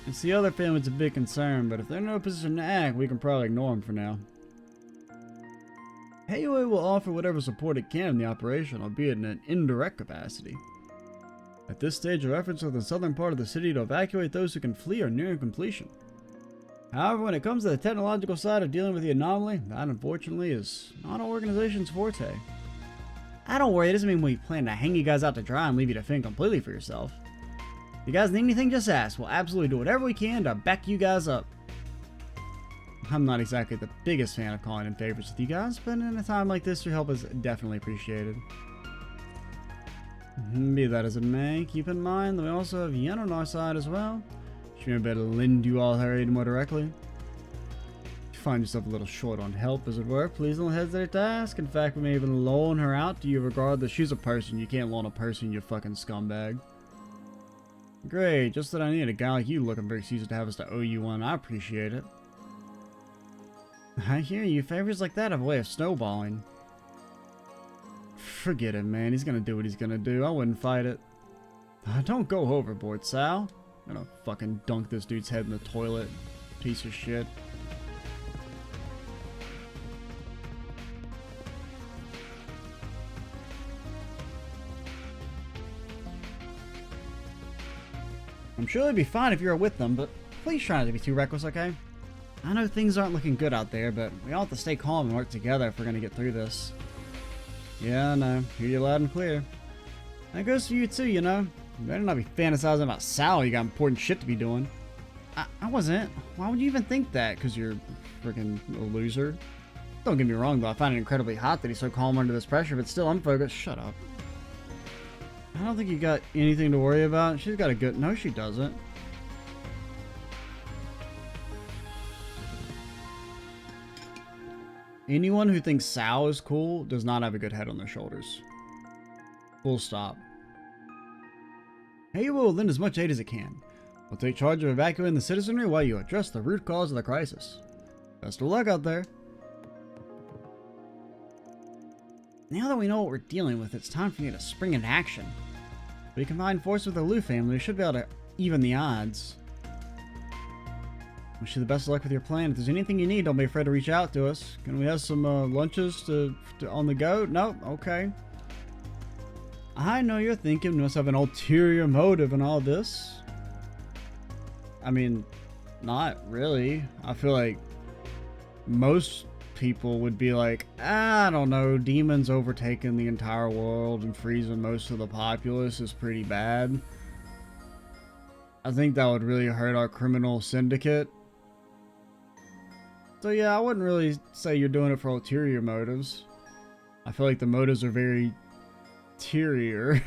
It's the other family's a big concern, but if they're in no position to act, we can probably ignore them for now. Hayway will offer whatever support it can in the operation, albeit in an indirect capacity. At this stage, our efforts with the southern part of the city to evacuate those who can flee are nearing completion. However, when it comes to the technological side of dealing with the anomaly, that unfortunately is not our organization's forte. I don't worry, it doesn't mean we plan to hang you guys out to dry and leave you to fend completely for yourself. If you guys need anything, just ask. We'll absolutely do whatever we can to back you guys up. I'm not exactly the biggest fan of calling in favors with you guys, but in a time like this, your help is definitely appreciated. Be that as it may, keep in mind that we also have Yen on our side as well. She may better lend you all her aid more directly. If you find yourself a little short on help, as it were, please don't hesitate to ask. In fact, we may even loan her out to you regardless. She's a person. You can't loan a person, you fucking scumbag. Great, just that I need a guy like you looking for excuses to have us to owe you one. I appreciate it. I hear you. Favors like that have a way of snowballing. Forget it, man. He's gonna do what he's gonna do. I wouldn't fight it. Don't go overboard, Sal. I'm gonna fucking dunk this dude's head in the toilet. Piece of shit. I'm sure it'd be fine if you were with them, but please try not to be too reckless, okay? I know things aren't looking good out there, but we all have to stay calm and work together if we're gonna get through this. Yeah, I know. Hear you loud and clear. That goes for you too, you know. You better not be fantasizing about Sal. You got important shit to be doing. I wasn't. Why would you even think that? Because you're freaking a loser? Don't get me wrong, though. I find it incredibly hot that he's so calm under this pressure, but still, I'm focused. Shut up. I don't think you got anything to worry about. She's got a good... No, she doesn't. Anyone who thinks Sal is cool does not have a good head on their shoulders. Full stop. Hey, will lend as much aid as it can. We'll take charge of evacuating the citizenry while you address the root cause of the crisis. Best of luck out there. Now that we know what we're dealing with, it's time for me to spring into action. If we combine forces with the Liu family, we should be able to even the odds. Wish you the best of luck with your plan. If there's anything you need, don't be afraid to reach out to us. Can we have some lunches to on the go? No? Okay. I know you're thinking we must have an ulterior motive in all this. I mean, not really. I feel like most people would be like, I don't know, demons overtaking the entire world and freezing most of the populace is pretty bad. I think that would really hurt our criminal syndicate. So yeah, I wouldn't really say you're doing it for ulterior motives. I feel like the motives are very interior.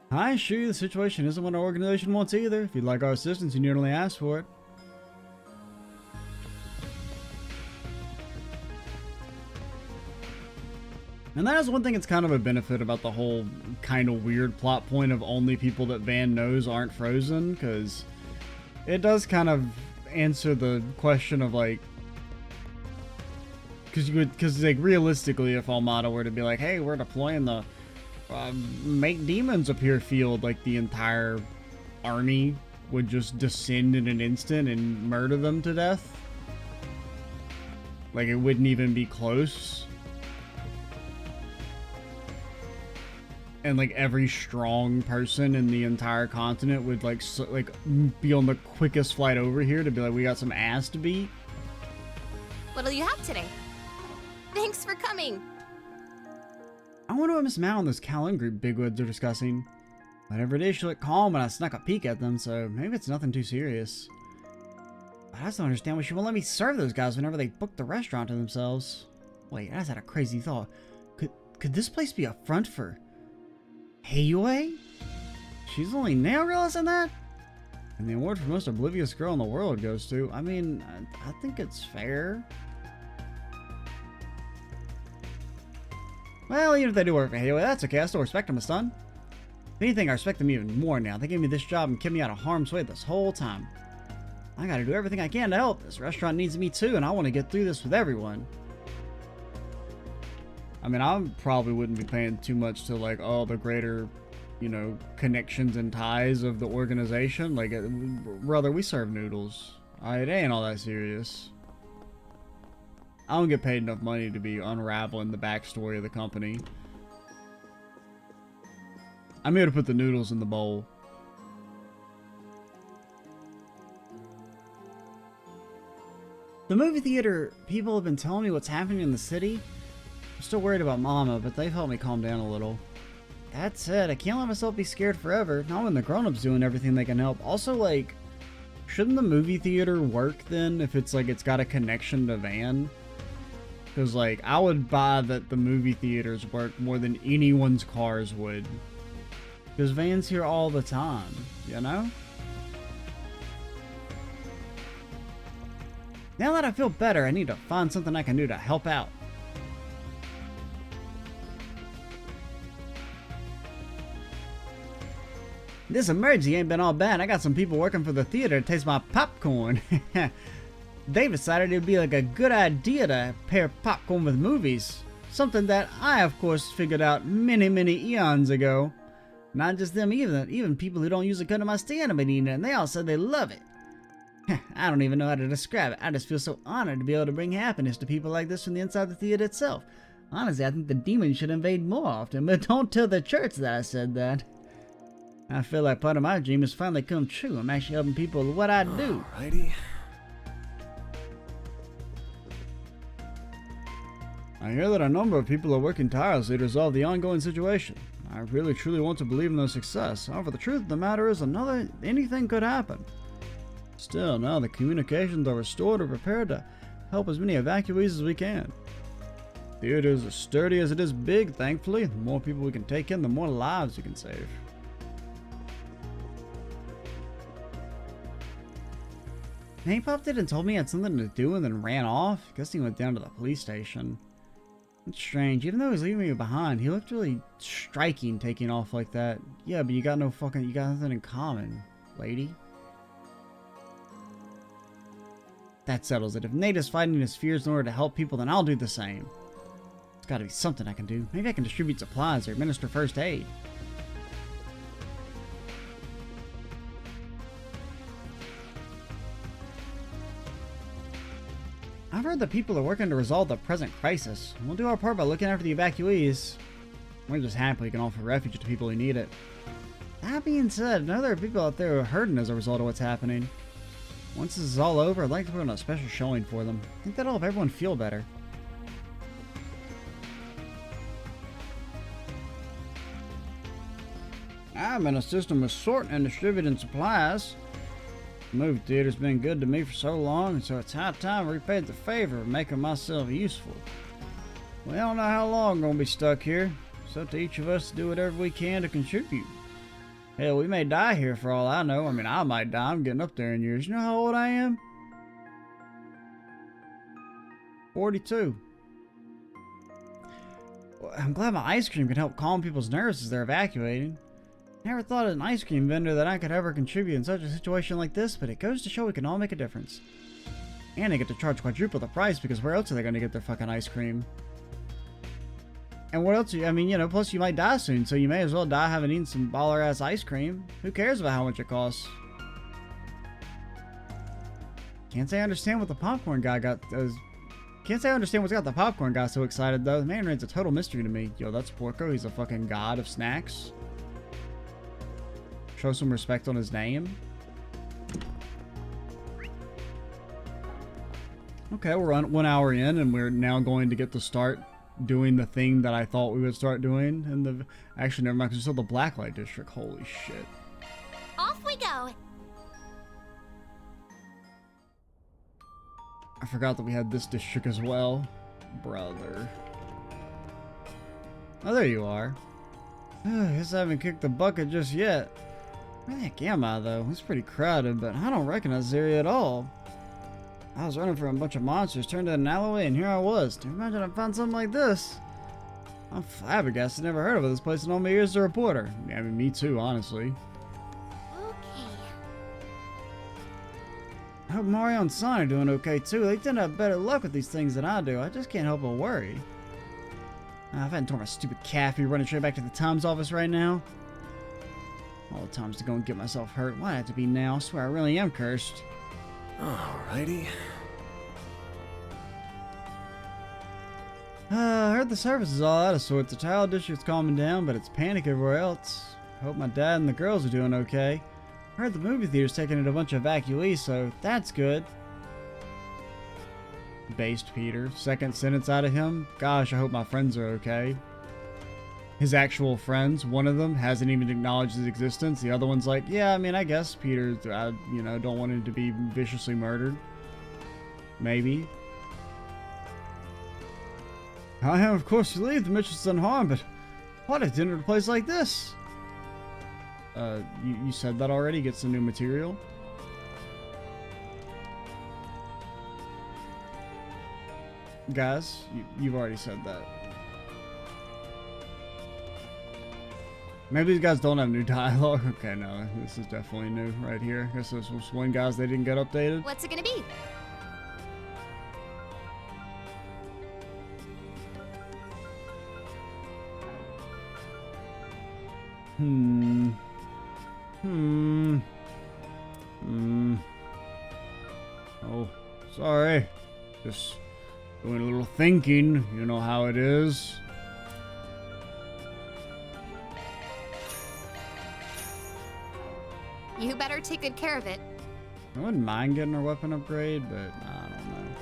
I assure you the situation isn't what our organization wants either. If you'd like our assistance, you need only ask for it. And that is one thing that's kind of a benefit about the whole kind of weird plot point of only people that Van knows aren't frozen, because it does kind of answer the question of like, because like realistically, if Almada were to be like, hey, we're deploying the make demons appear field, like the entire army would just descend in an instant and murder them to death. Like it wouldn't even be close. And like every strong person in the entire continent would like be on the quickest flight over here to be like, we got some ass to beat. What'll you have today? Thanks for coming. I wonder what Miss Mao and those Kowloon group bigwigs are discussing. Whatever it is, she looked calm when I snuck a peek at them, so maybe it's nothing too serious. But I just don't understand why she won't let me serve those guys whenever they book the restaurant to themselves. Wait, I just had a crazy thought. Could this place be a front for Heiyue? She's only now realizing that? And the award for most oblivious girl in the world goes to, I mean, I think it's fair. Well, even if they do work for Heiyue, that's okay. I still respect them a ton. If anything, I respect them even more now. They gave me this job and kept me out of harm's way this whole time. I gotta do everything I can to help. This restaurant needs me too, and I want to get through this with everyone. I mean, I probably wouldn't be paying too much to, like, all the greater, you know, connections and ties of the organization. Like, brother, we serve noodles. It ain't all that serious. I don't get paid enough money to be unraveling the backstory of the company. I'm here to put the noodles in the bowl. The movie theater people have been telling me what's happening in the city. I'm still worried about Mama, but they've helped me calm down a little. That said, I can't let myself be scared forever, not when the grown-ups doing everything they can help. Also, like, shouldn't the movie theater work then if it's like it's got a connection to Van? Because, like, I would buy that the movie theaters work more than anyone's cars would. Because Van's here all the time, you know? Now that I feel better, I need to find something I can do to help out. This emergency ain't been all bad. I got some people working for the theater to taste my popcorn. They decided it would be like a good idea to pair popcorn with movies. Something that I, of course, figured out many, many eons ago. Not just them either. Even people who don't usually come to my stand have been eating it, and they all said they love it. I don't even know how to describe it. I just feel so honored to be able to bring happiness to people like this from the inside the theater itself. Honestly, I think the demons should invade more often, but don't tell the church that I said that. I feel like part of my dream has finally come true. I'm actually helping people with what I do. Alrighty. I hear that a number of people are working tirelessly to resolve the ongoing situation. I really truly want to believe in their success. However, the truth of the matter is anything could happen. Still, now the communications are restored or prepared to help as many evacuees as we can. The theater is as sturdy as it is big, thankfully. The more people we can take in, the more lives we can save. Hank popped in and told me he had something to do and then ran off. Guess he went down to the police station. It's strange. Even though he was leaving me behind, he looked really striking taking off like that. Yeah, but you got nothing in common, lady. That settles it. If Nate is fighting his fears in order to help people, then I'll do the same. There's gotta be something I can do. Maybe I can distribute supplies or administer first aid. I've heard that people are working to resolve the present crisis. We'll do our part by looking after the evacuees. We're just happy we can offer refuge to people who need it. That being said, I know there are people out there who are hurting as a result of what's happening. Once this is all over, I'd like to put on a special showing for them. I think that'll help everyone feel better. I'm in a system of sorting and distributing supplies. The movie theater's been good to me for so long, and so it's high time I repaid the favor of making myself useful. We don't know how long I'm gonna be stuck here. It's up to each of us to do whatever we can to contribute. Hell, we may die here for all I know. I mean, I might die. I'm getting up there in years. You know how old I am? 42. Well, I'm glad my ice cream can help calm people's nerves as they're evacuating. Never thought of an ice cream vendor that I could ever contribute in such a situation like this, but it goes to show we can all make a difference. And they get to charge quadruple the price, because where else are they going to get their fucking ice cream? And what else? I mean, you know, plus you might die soon, so you may as well die having eaten some baller-ass ice cream. Who cares about how much it costs? Can't say I understand what the popcorn guy got. Can't say I understand what's got the popcorn guy so excited, though. The man remains a total mystery to me. Yo, that's Porco. He's a fucking god of snacks. Show some respect on his name. Okay, we're 1 hour in, and we're now going to get to start doing the thing that I thought we would start doing. And the actually, never mind, because it's still the Blacklight District. Holy shit! Off we go. I forgot that we had this district as well, brother. Oh, there you are. Guess I haven't kicked the bucket just yet. Where the heck am I, though? It's pretty crowded, but I don't recognize this area at all. I was running from a bunch of monsters, turned into an alleyway, and here I was. Do you imagine I found something like this? I'm flabbergasted. Never heard of this place in all my years as a reporter. I mean, me too, honestly. Okay. I hope Mario and Son are doing okay, too. They tend to have better luck with these things than I do. I just can't help but worry. I've had torn my stupid calf. You're running straight back to the Times office right now? All the times to go and get myself hurt. Why'd it have to be now? I swear I really am cursed. Alrighty. I heard the service is all out of sorts. The tile district's calming down, but it's panic everywhere else. Hope my dad and the girls are doing okay. I heard the movie theater's taking in a bunch of evacuees, so that's good. Based Peter. Second sentence out of him. Gosh, I hope my friends are okay. His actual friends, one of them hasn't even acknowledged his existence. The other one's like, yeah, I mean, I guess Peter, you know, don't want him to be viciously murdered. Maybe. I am, of course, relieved the Mitchell's unharmed, but what a dinner at a place like this? You said that already? Get some new material? Guys, you've already said that. Maybe these guys don't have new dialogue. Okay, no, this is definitely new right here. I guess this was one guys they didn't get updated. What's it gonna be? Oh, sorry. Just doing a little thinking. You know how it is. You better take good care of it. I wouldn't mind getting our weapon upgrade, but I don't know.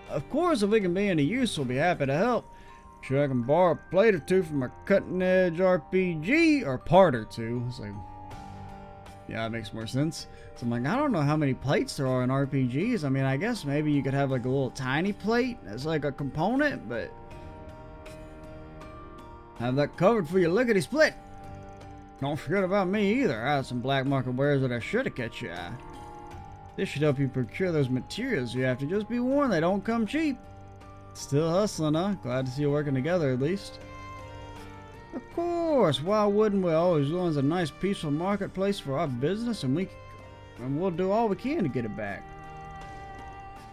Of course, if we can be any use, we'll be happy to help. Sure, I can borrow a plate or two from a cutting-edge RPG, or part or two. It's like, yeah, that makes more sense. So I'm like, I don't know how many plates there are in RPGs. I mean, I guess maybe you could have like a little tiny plate as like a component, but have that covered for your lickety-split. Don't forget about me either. I have some black market wares that I should have catch your eye. This should help you procure those materials you have to. Just be warned, they don't come cheap. Still hustling, huh? Glad to see you working together at least. Of course, why wouldn't we? Always one's a nice peaceful marketplace for our business, and we'll do all we can to get it back.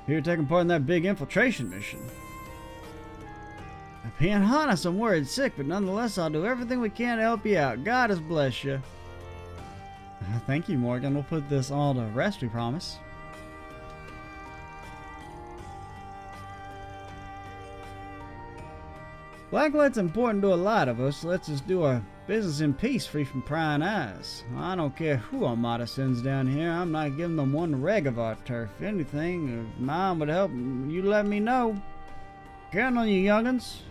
You're taking part in that big infiltration mission. Being honest, I'm worried sick, but nonetheless, I'll do everything we can to help you out. God has blessed you. Thank you, Morgan. We'll put this all to rest, we promise. Blacklight's important to a lot of us. Lets us do our business in peace, free from prying eyes. I don't care who Armada sends down here. I'm not giving them one reg of our turf. If anything, if mine would help, you let me know. Count on you, young'uns.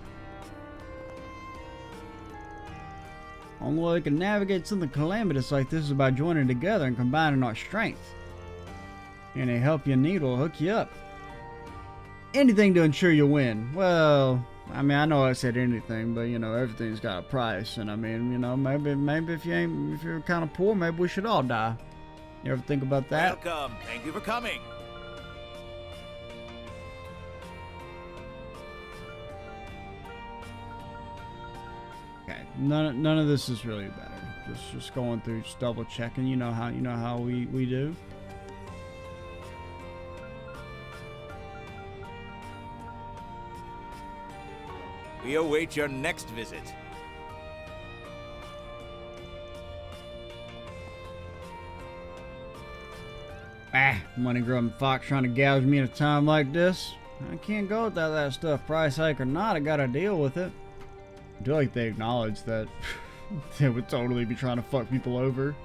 Only way we can navigate something calamitous like this is by joining together and combining our strength. Any help you need will hook you up. Anything to ensure you win. Well, I mean, I know I said anything, but you know, everything's got a price, and I mean, you know, maybe if you're kind of poor, maybe we should all die. You ever think about that? Welcome. Thank you for coming. Okay, none of this is really better. Just going through, just double checking. You know how we do. We await your next visit. Money grubbing fox trying to gouge me at a time like this. I can't go without that stuff, price hike or not. I gotta deal with it. I feel like they acknowledge that they would totally be trying to fuck people over.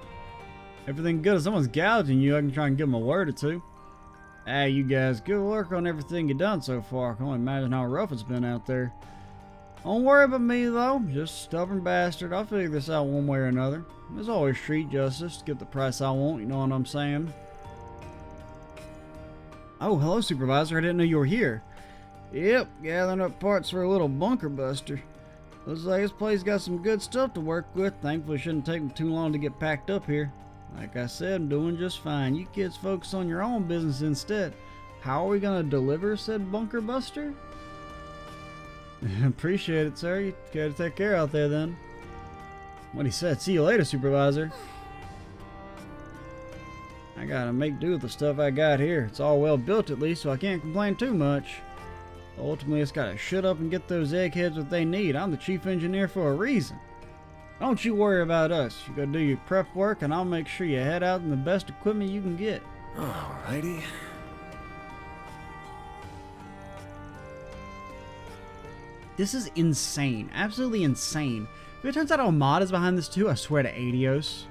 Everything good. If someone's gouging you, I can try and give them a word or two. Hey, you guys, good work on everything you've done so far. I can only imagine how rough it's been out there. Don't worry about me, though. Just stubborn bastard. I'll figure this out one way or another. There's always street justice to get the price I want, you know what I'm saying? Oh, hello, Supervisor. I didn't know you were here. Yep, gathering up parts for a little bunker buster. Looks like this place got some good stuff to work with. Thankfully, it shouldn't take me too long to get packed up here. Like I said, I'm doing just fine. You kids focus on your own business instead. How are we gonna deliver said bunker buster? Appreciate it, sir. You gotta take care out there then. What he said. See you later, Supervisor. I gotta make do with the stuff I got here. It's all well built at least, so I can't complain too much. Ultimately, it's gotta shut up and get those eggheads what they need. I'm the chief engineer for a reason. Don't you worry about us. You go do your prep work, and I'll make sure you head out in the best equipment you can get. Alrighty. This is insane. Absolutely insane. If it turns out Armada's behind this too, I swear to Adios.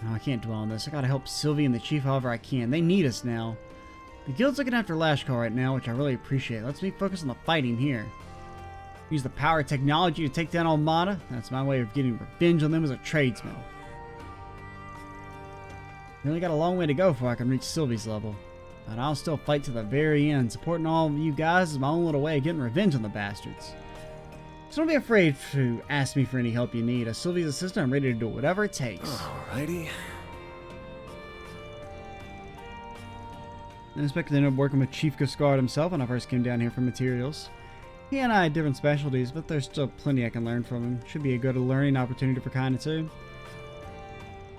No, I can't dwell on this. I gotta help Sylvie and the Chief however I can. They need us now. The guild's looking after Lashkar right now, which I really appreciate. Lets me focus on the fighting here. Use the power of technology to take down Armada. That's my way of getting revenge on them as a tradesman. Really got a long way to go before I can reach Sylvie's level. But I'll still fight to the very end. Supporting all of you guys is my own little way of getting revenge on the bastards. So don't be afraid to ask me for any help you need. As Sylvie's assistant, I'm ready to do whatever it takes. Alrighty. I expected to end up working with Chief Guskard himself when I first came down here for materials. He and I had different specialties, but there's still plenty I can learn from him. Should be a good learning opportunity for Kinda 2.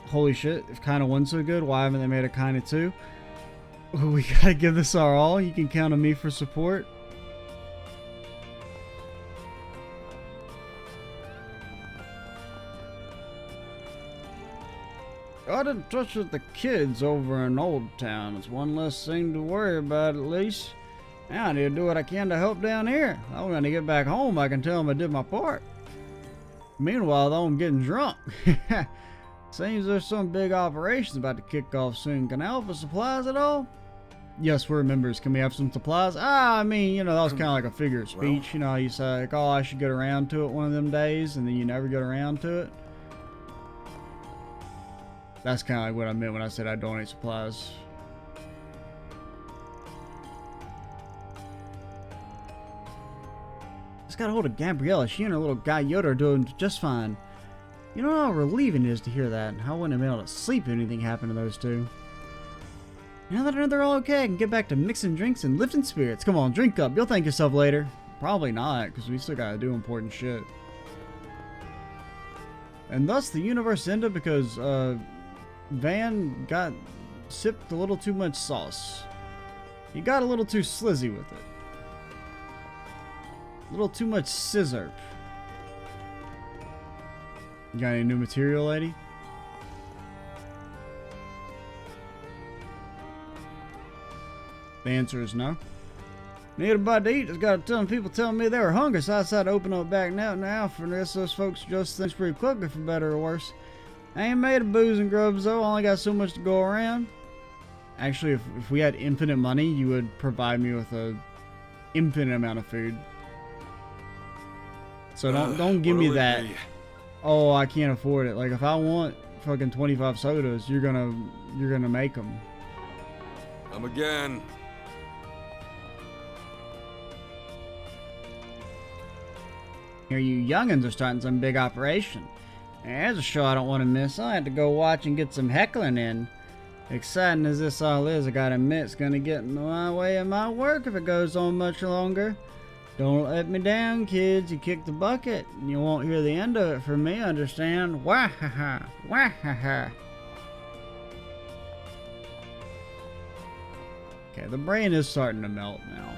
Holy shit, if Kinda 1's so good, why haven't they made a Kinda 2? We gotta give this our all. You can count on me for support. Got in touch with the kids over in Old Town. It's one less thing to worry about, at least. Now I need to do what I can to help down here. I'm gonna get back home, I can tell them I did my part. Meanwhile, though, I'm getting drunk. Seems there's some big operations about to kick off soon. Can I help with supplies at all? Yes, we're members. Can we have some supplies? I mean, you know, that was kind of like a figure of speech. You know, you say, like, oh, I should get around to it one of them days, and then you never get around to it. That's kind of like what I meant when I said I donate supplies. Just got a hold of Gabriella. She and her little guy Yoda are doing just fine. You know how relieving it is to hear that. I wouldn't have been able to sleep if anything happened to those two. Now that I know they're all okay, I can get back to mixing drinks and lifting spirits. Come on, drink up. You'll thank yourself later. Probably not, because we still gotta do important shit. And thus the universe ended because, Van got sipped a little too much sauce. He got a little too slizzy with it. A little too much scissor. You got any new material, lady? The answer is no. Need a bite to eat. Just got a ton of people telling me they were hungry, so I decided to open up back now. For this, those folks adjust things pretty quickly, for better or worse. I ain't made of booze and grubs, though. I only got so much to go around. Actually, if we had infinite money, you would provide me with a infinite amount of food. So don't give me that. Oh, I can't afford it. Like, if I want fucking 25 sodas, you're gonna make them. Come again. Here you youngins are starting some big operation. There's a show I don't want to miss. I had to go watch and get some heckling in. Exciting as this all is, I gotta admit it's gonna get in my way of my work if it goes on much longer. Don't let me down, kids. You kick the bucket, and you won't hear the end of it from me, understand? Wah-ha-ha! Wah-ha-ha! Okay, the brain is starting to melt now.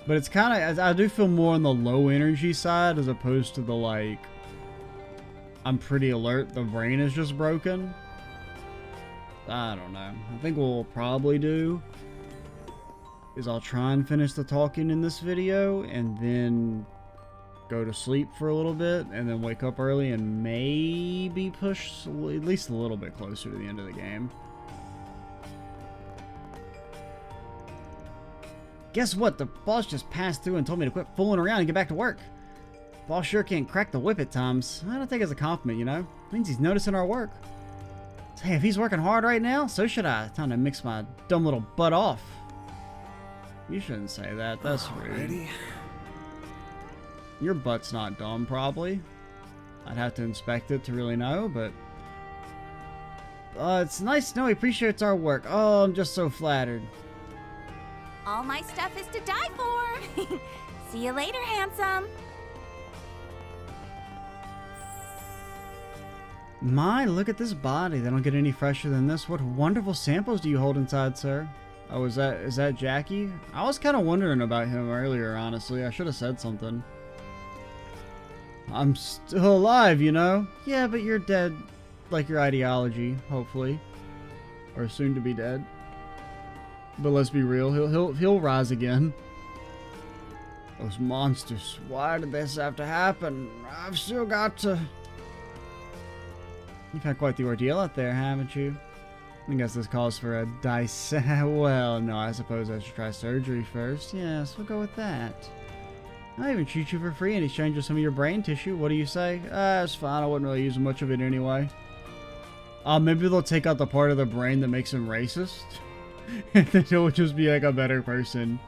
But it's kind of, I do feel more on the low energy side as opposed to the, like, I'm pretty alert, the brain is just broken. I don't know. I think what we'll probably do is I'll try and finish the talking in this video and then go to sleep for a little bit and then wake up early and maybe push at least a little bit closer to the end of the game. Guess what? The boss just passed through and told me to quit fooling around and get back to work. Boss sure can't crack the whip at times. I don't think it's a compliment, you know? It means he's noticing our work. Hey, if he's working hard right now, so should I. Time to mix my dumb little butt off. You shouldn't say that. That's rude. Your butt's not dumb, probably. I'd have to inspect it to really know, but... it's nice to know he appreciates our work. Oh, I'm just so flattered. All my stuff is to die for. See you later, handsome. My, look at this body. They don't get any fresher than this. What wonderful samples do you hold inside, sir? Oh, is that Jackie? I was kind of wondering about him earlier, honestly. I should have said something. I'm still alive, you know? Yeah, but you're dead. Like your ideology, hopefully. Or soon to be dead. But let's be real, he'll rise again. Those monsters. Why did this have to happen? I've still got to... You've had quite the ordeal out there, haven't you? I guess this calls for a well, no, I suppose I should try surgery first. Yes, we'll go with that. I'll even treat you for free in exchange for some of your brain tissue. What do you say? It's fine. I wouldn't really use much of it anyway. Maybe they'll take out the part of the brain that makes him racist. And then he'll just be like a better person.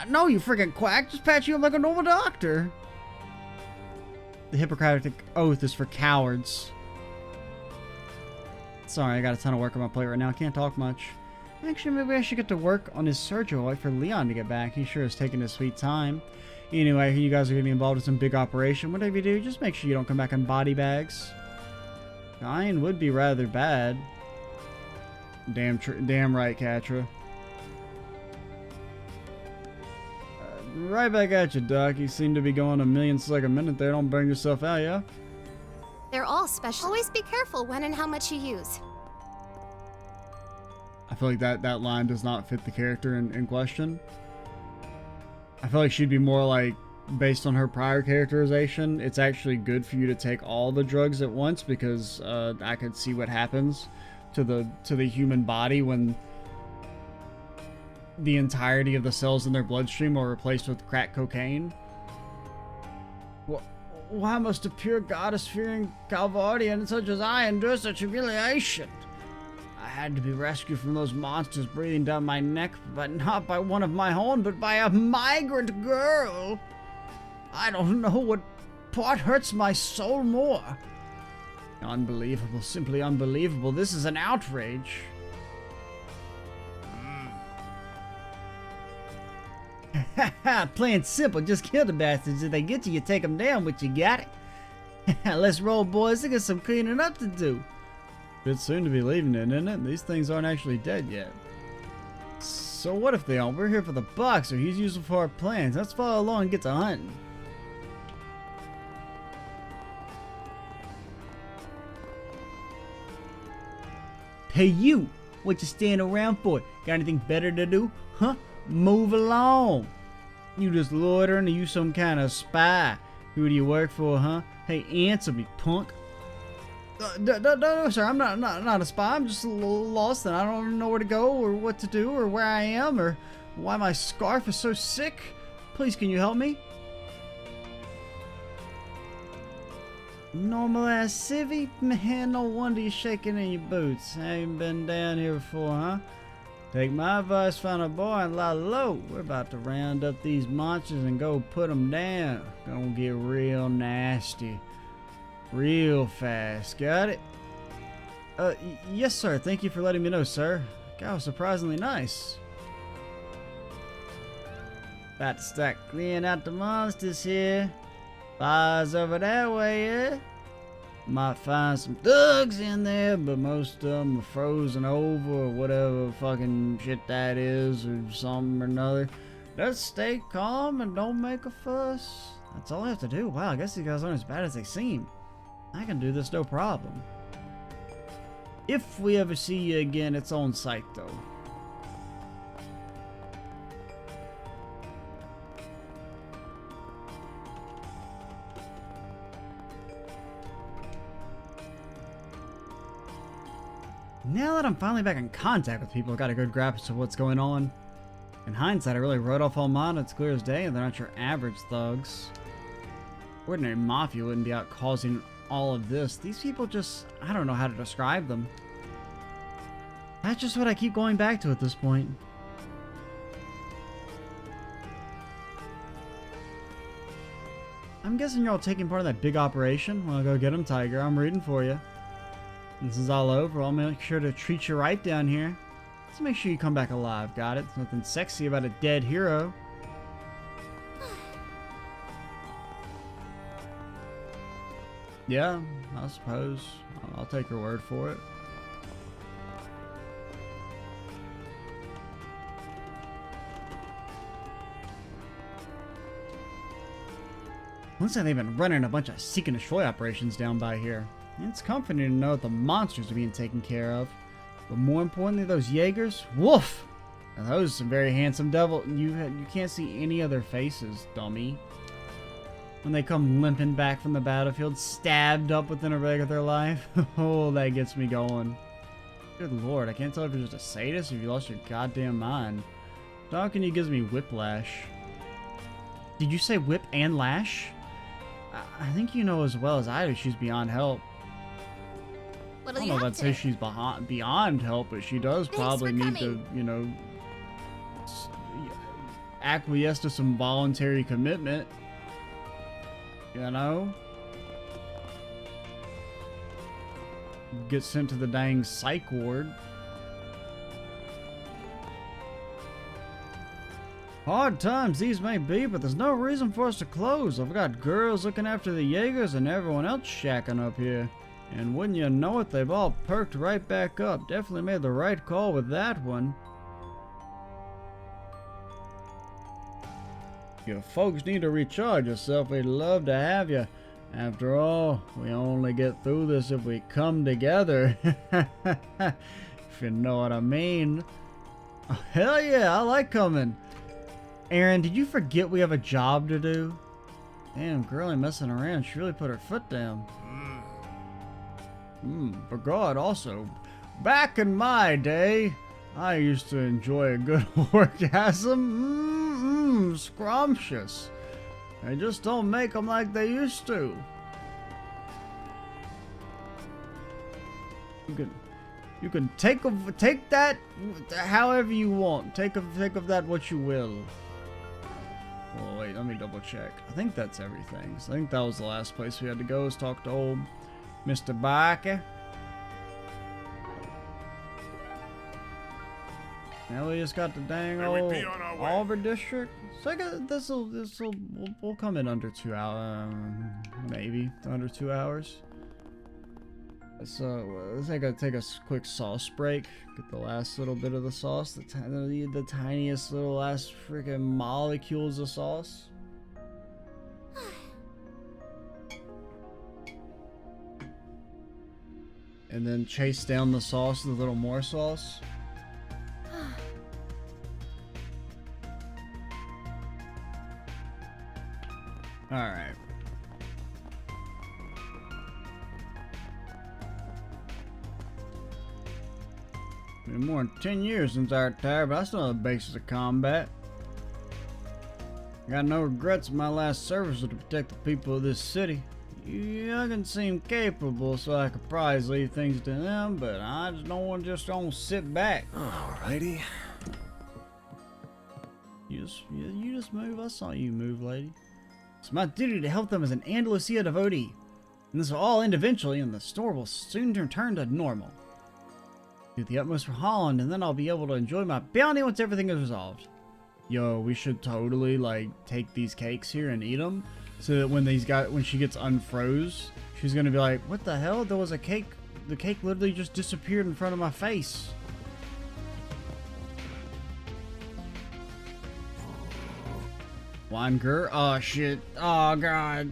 No, you freaking quack. Just patch you up like a normal doctor. The Hippocratic Oath is for cowards. Sorry, I got a ton of work on my plate right now. I can't talk much. Actually, maybe I should get to work on his surgery. Wait for Leon to get back. He sure is taking his sweet time. Anyway, you guys are getting involved in some big operation. Whatever you do, just make sure you don't come back in body bags. Dying would be rather bad. Damn right, Catra. Right back at you, Doc. You seem to be going a million like a minute there. Don't burn yourself out, yeah? They're all special. Always be careful when and how much you use. I feel like that line does not fit the character in question. I feel like she'd be more like, based on her prior characterization, it's actually good for you to take all the drugs at once because I could see what happens to the human body when the entirety of the cells in their bloodstream are replaced with crack cocaine. Why must a pure goddess-fearing Calvardian such as I endure such humiliation? I had to be rescued from those monsters breathing down my neck, but not by one of my own, but by a migrant girl. I don't know what part hurts my soul more. Unbelievable, simply unbelievable. This is an outrage. Plain simple, just kill the bastards. If they get you, you take them down, but you got it. Let's roll, boys. They got some cleaning up to do. Bit soon to be leaving it, isn't it? These things aren't actually dead yet. So what if they aren't? We're here for the boxer. He's useful for our plans. Let's follow along and get to hunting. Hey, you! What you standing around for? Got anything better to do? Huh? Move along. You just loitering? Are you some kind of spy? Who do you work for, huh? Hey, answer me, punk. No, sir, I'm not a spy. I'm just a little lost and I don't know where to go or what to do or where I am or why my scarf is so sick. Please, can you help me? Normal ass civvy? Man, no wonder you're shaking in your boots. I ain't been down here before, huh? Take my advice, find a boy and lie low. We're about to round up these monsters and go put them down. Gonna get real nasty. Real fast. Got it? Yes, sir. Thank you for letting me know, sir. Guy was surprisingly nice. About to start clearing out the monsters here. Fire's over that way, yeah? Might find some thugs in there, but most of them are frozen over or whatever fucking shit that is or something or another. Just stay calm and don't make a fuss. That's all I have to do. Wow, I guess these guys aren't as bad as they seem. I can do this no problem. If we ever see you again, it's on site though. Now that I'm finally back in contact with people, I've got a good grasp of what's going on. In hindsight, I really wrote off all mine. It's clear as day, and they're not your average thugs. Ordinary mafia wouldn't be out causing all of this. These people just, I don't know how to describe them. That's just what I keep going back to at this point. I'm guessing you're all taking part in that big operation. Well, go get him, Tiger. I'm rooting for you. This is all over. I'll make sure to treat you right down here. Let's make sure you come back alive. Got it? There's nothing sexy about a dead hero. Yeah, I suppose. I'll take your word for it. Looks like they've been running a bunch of seek and destroy operations down by here. It's comforting to know that the monsters are being taken care of. But more importantly, those Jaegers, woof! Now those are some very handsome devil. You can't see any of their faces, dummy. When they come limping back from the battlefield, stabbed up within a leg of their life. Oh, that gets me going. Good lord, I can't tell if you're just a sadist or if you lost your goddamn mind. Talking to you gives me whiplash. Did you say whip and lash? I think you know as well as I do she's beyond help. I don't know if I'd say she's beyond help, but she does probably need to, you know, acquiesce to some voluntary commitment. You know? Get sent to the dang psych ward. Hard times these may be, but there's no reason for us to close. I've got girls looking after the Jaegers and everyone else shacking up here. And wouldn't you know it, they've all perked right back up. Definitely made the right call with that one. You folks need to recharge yourself. We'd love to have you. After all, we only get through this if we come together. If you know what I mean. Oh, hell yeah, I like coming. Aaron, did you forget we have a job to do? Damn, girl ain't messing around. She really put her foot down. But God, also, back in my day, I used to enjoy a good orgasm. Scrumptious. They just don't make them like they used to. You can take that however you want. Take of that what you will. Well, wait, let me double check. I think that's everything. So I think that was the last place we had to go, is talk to old Mr. Barker. Now we just got the dang old Auburn district. So I guess we'll come in under 2 hours, maybe under 2 hours. So let's take a quick sauce break. Get the last little bit of the sauce, the tiniest little last freaking molecules of sauce. And then chase down the sauce with a little more sauce. Alright. Been more than 10 years since I retired, but I still know the basics of combat. Got no regrets of my last service to protect the people of this city. You young'uns seem capable, so I could probably leave things to them, but I just don't want to sit back. Alrighty. You just move. I saw you move, lady. It's my duty to help them as an Andalusia devotee. And this will all end eventually, and the store will soon return to normal. Do the utmost for Holland, and then I'll be able to enjoy my bounty once everything is resolved. Yo, we should totally, like, take these cakes here and eat them, so that when she gets unfroze, she's gonna be like, what the hell? There was a cake. The cake literally just disappeared in front of my face. Wanger? Oh, shit. Oh, God.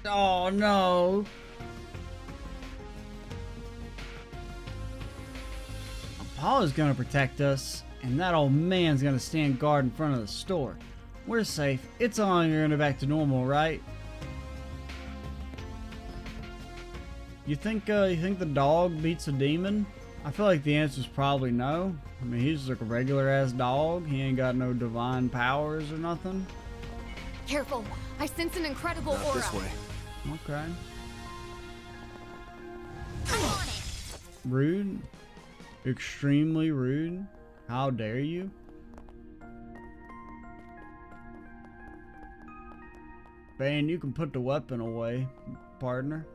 Oh, no. Apollo's gonna protect us, and that old man's gonna stand guard in front of the store. We're safe. It's on your end back to normal, right? You think the dog beats a demon? I feel like the answer's probably no. I mean, he's just like a regular ass dog. He ain't got no divine powers or nothing. Careful. I sense an incredible Not aura. this way. Okay. I'm on it. Rude. Extremely rude. How dare you? Bane, you can put the weapon away, partner.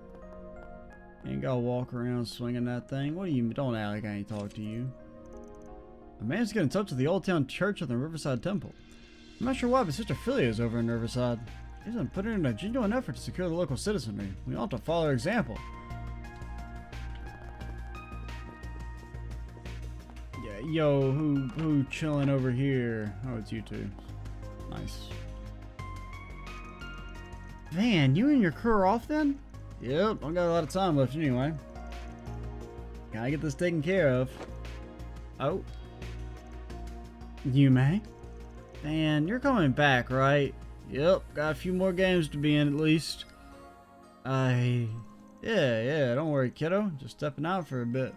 You ain't gotta walk around swinging that thing. What do you... Don't act like I ain't talk to you. A man's getting in touch with the Old Town Church of the Riverside Temple. I'm not sure why, but Sister Philia is over in Riverside. She's been putting in a genuine effort to secure the local citizenry. We ought to follow her example. Yeah, yo, who chilling over here? Oh, it's you two. Nice. Van, you and your crew are off then? Yep, I got a lot of time left anyway. Gotta get this taken care of. Oh. You may? Man, you're coming back, right? Yep, got a few more games to be in at least. Yeah, don't worry, kiddo. Just stepping out for a bit.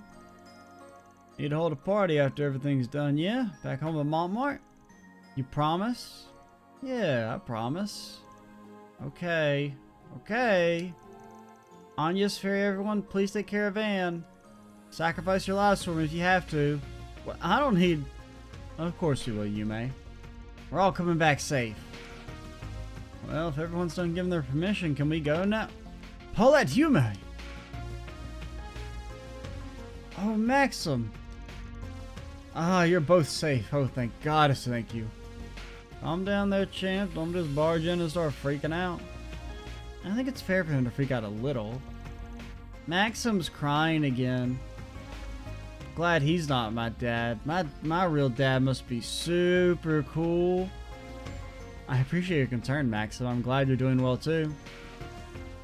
Need to hold a party after everything's done, yeah? Back home at Montmartre? You promise? Yeah, I promise. Okay. Anya's Ferry, everyone. Please take care of Van. Sacrifice your lives for me if you have to. Well, I don't need... Of course you will, Yume. We're all coming back safe. Well, if everyone's done giving their permission, can we go now? Paulette, Yume! Oh, Maxim. Ah, you're both safe. Oh, thank God, thank you. Calm down there, champ. Don't just barge in and start freaking out. I think it's fair for him to freak out a little. Maxim's crying again. Glad he's not my dad. My real dad must be super cool. I appreciate your concern, Maxim. I'm glad you're doing well too.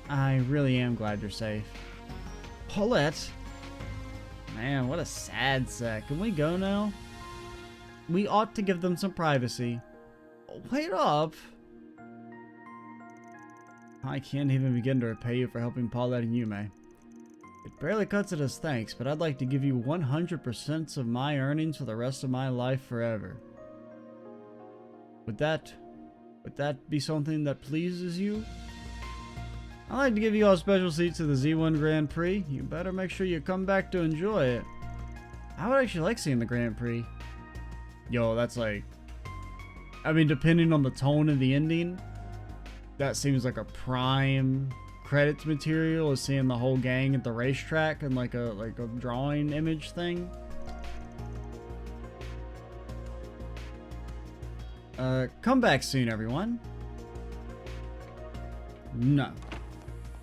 I really am glad you're safe. Paulette. Man, what a sad sack. Can we go now? We ought to give them some privacy. Wait up. I can't even begin to repay you for helping Paulette and Yume. It barely cuts it as thanks, but I'd like to give you 100% of my earnings for the rest of my life forever. Would that be something that pleases you? I'd like to give you all special seats to the Z1 Grand Prix. You better make sure you come back to enjoy it. I would actually like seeing the Grand Prix. Yo, that's like... I mean, depending on the tone of the ending, that seems like a prime credits material, is seeing the whole gang at the racetrack and like a drawing image thing. Come back soon, everyone. No.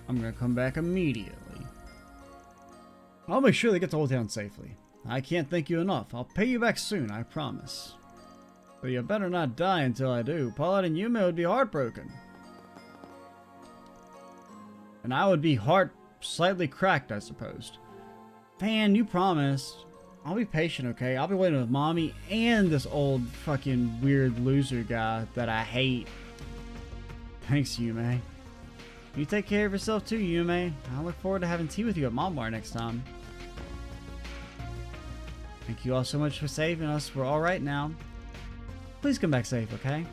I'm gonna come back immediately. I'll make sure they get to Old Town safely. I can't thank you enough. I'll pay you back soon, I promise. But you better not die until I do. Paulette and Yume would be heartbroken. And I would be slightly cracked, I suppose. Fan, you promised. I'll be patient, okay? I'll be waiting with Mommy and this old fucking weird loser guy that I hate. Thanks, Yume. You take care of yourself too, Yume. I look forward to having tea with you at Malmar next time. Thank you all so much for saving us. We're all right now. Please come back safe, okay?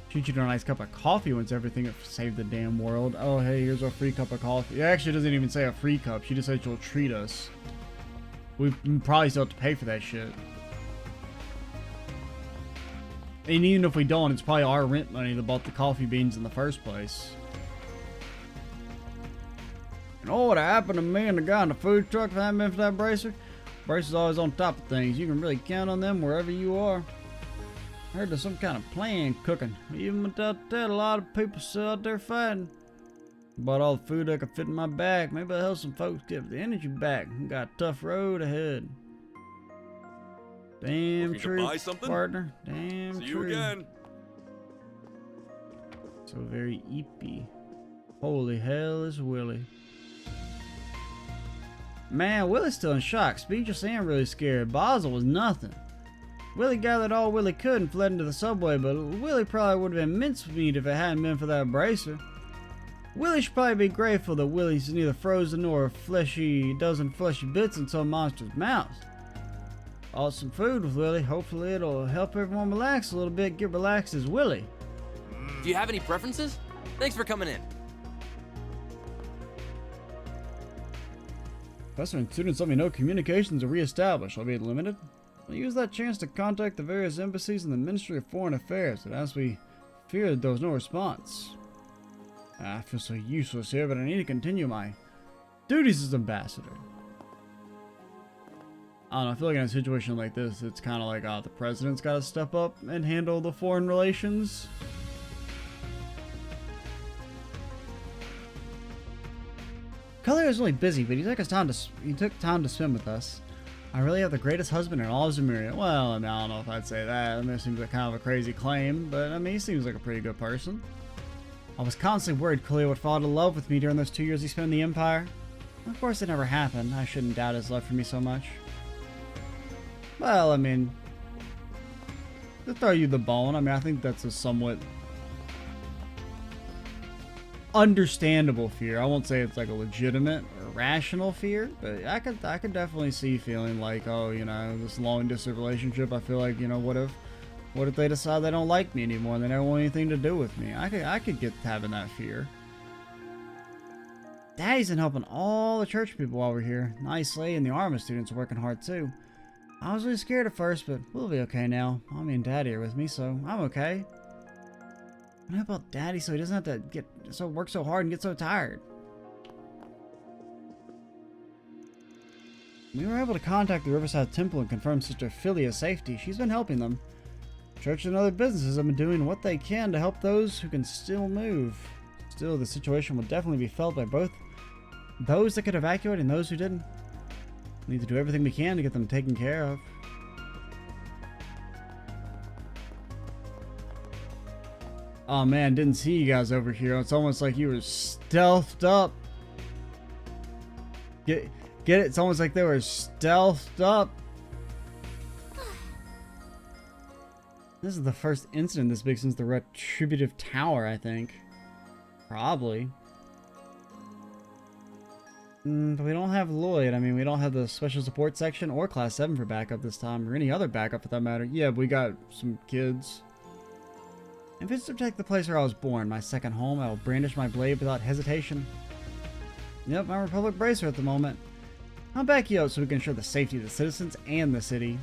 Treat you to a nice cup of coffee once everything saved the damn world. Oh, hey, here's our free cup of coffee. It actually doesn't even say a free cup. She just said she'll treat us. We probably still have to pay for that shit. And even if we don't, it's probably our rent money that bought the coffee beans in the first place. You know what happened to me and the guy in the food truck if it hadn't been for that bracer? Bracer's always on top of things. You can really count on them wherever you are. I heard there's some kind of plan cooking. Even without that, a lot of people still out there fighting. Bought all the food I could fit in my bag. Maybe I'll help some folks get the energy back. We got a tough road ahead. Damn Looking to true, buy something? partner. Damn See true. you again. So very eepy. Holy hell is Willie. Man, Willie's still in shock. Speechless and really scared. Basel was nothing. Willie gathered all Willie could and fled into the subway, but Willie probably would have been mincemeat if it hadn't been for that bracer. Willie should probably be grateful that Willie's neither frozen nor dozen fleshy bits in some monster's mouth. Bought some food with Willie. Hopefully it'll help everyone relax a little bit. Get relaxed as Willie. Do you have any preferences? Thanks for coming in. Professor and students let me know communications are reestablished, albeit limited. I'll use that chance to contact the various embassies and the Ministry of Foreign Affairs, but as we feared, there was no response. I feel so useless here, but I need to continue my duties as ambassador. I don't know, I feel like in a situation like this, it's kind of like, the president's got to step up and handle the foreign relations. Collier is really busy, but he took time to spend with us. I really have the greatest husband in all of Zemuria. Well, I mean, I don't know if I'd say that. I mean, it seems like kind of a crazy claim, but I mean, he seems like a pretty good person. I was constantly worried Collier would fall in love with me during those 2 years he spent in the Empire. Of course, it never happened. I shouldn't doubt his love for me so much. Well, I mean, to throw you the bone, I mean, I think that's a somewhat understandable fear. I won't say it's like a legitimate or rational fear, but I could definitely see feeling like, oh, you know, this long distance relationship, I feel like, you know, what if they decide they don't like me anymore and they don't want anything to do with me? I could get having that fear. Daddy's been helping all the church people while we're here. Nicely, and the Arma students are working hard too. I was really scared at first, but we'll be okay now. Mommy and Daddy are with me, so I'm okay. What about Daddy so he doesn't have to work so hard and get so tired? We were able to contact the Riverside Temple and confirm Sister Philia's safety. She's been helping them. Churches and other businesses have been doing what they can to help those who can still move. Still, the situation will definitely be felt by both those that could evacuate and those who didn't. We need to do everything we can to get them taken care of. Oh man, didn't see you guys over here. It's almost like you were stealthed up. Get it? It's almost like they were stealthed up. This is the first incident this big since the Retributive Tower, I think. Probably. But we don't have Lloyd. I mean, we don't have the Special Support Section or Class 7 for backup this time, or any other backup for that matter. Yeah, but we got some kids. If it's to protect the place where I was born, my second home, I will brandish my blade without hesitation. Yep, I'm Republic Bracer at the moment. I'll back you up so we can ensure the safety of the citizens and the city.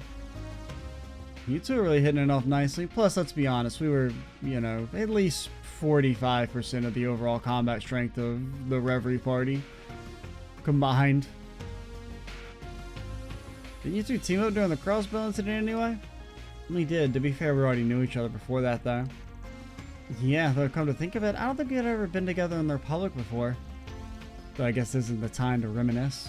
You two are really hitting it off nicely. Plus, let's be honest, we were, you know, at least 45% of the overall combat strength of the Reverie party combined. Didn't you two team up during the crossbow incident anyway? We did. To be fair, we already knew each other before that, though. Yeah, though come to think of it, I don't think we had ever been together in the Republic before. So I guess this isn't the time to reminisce.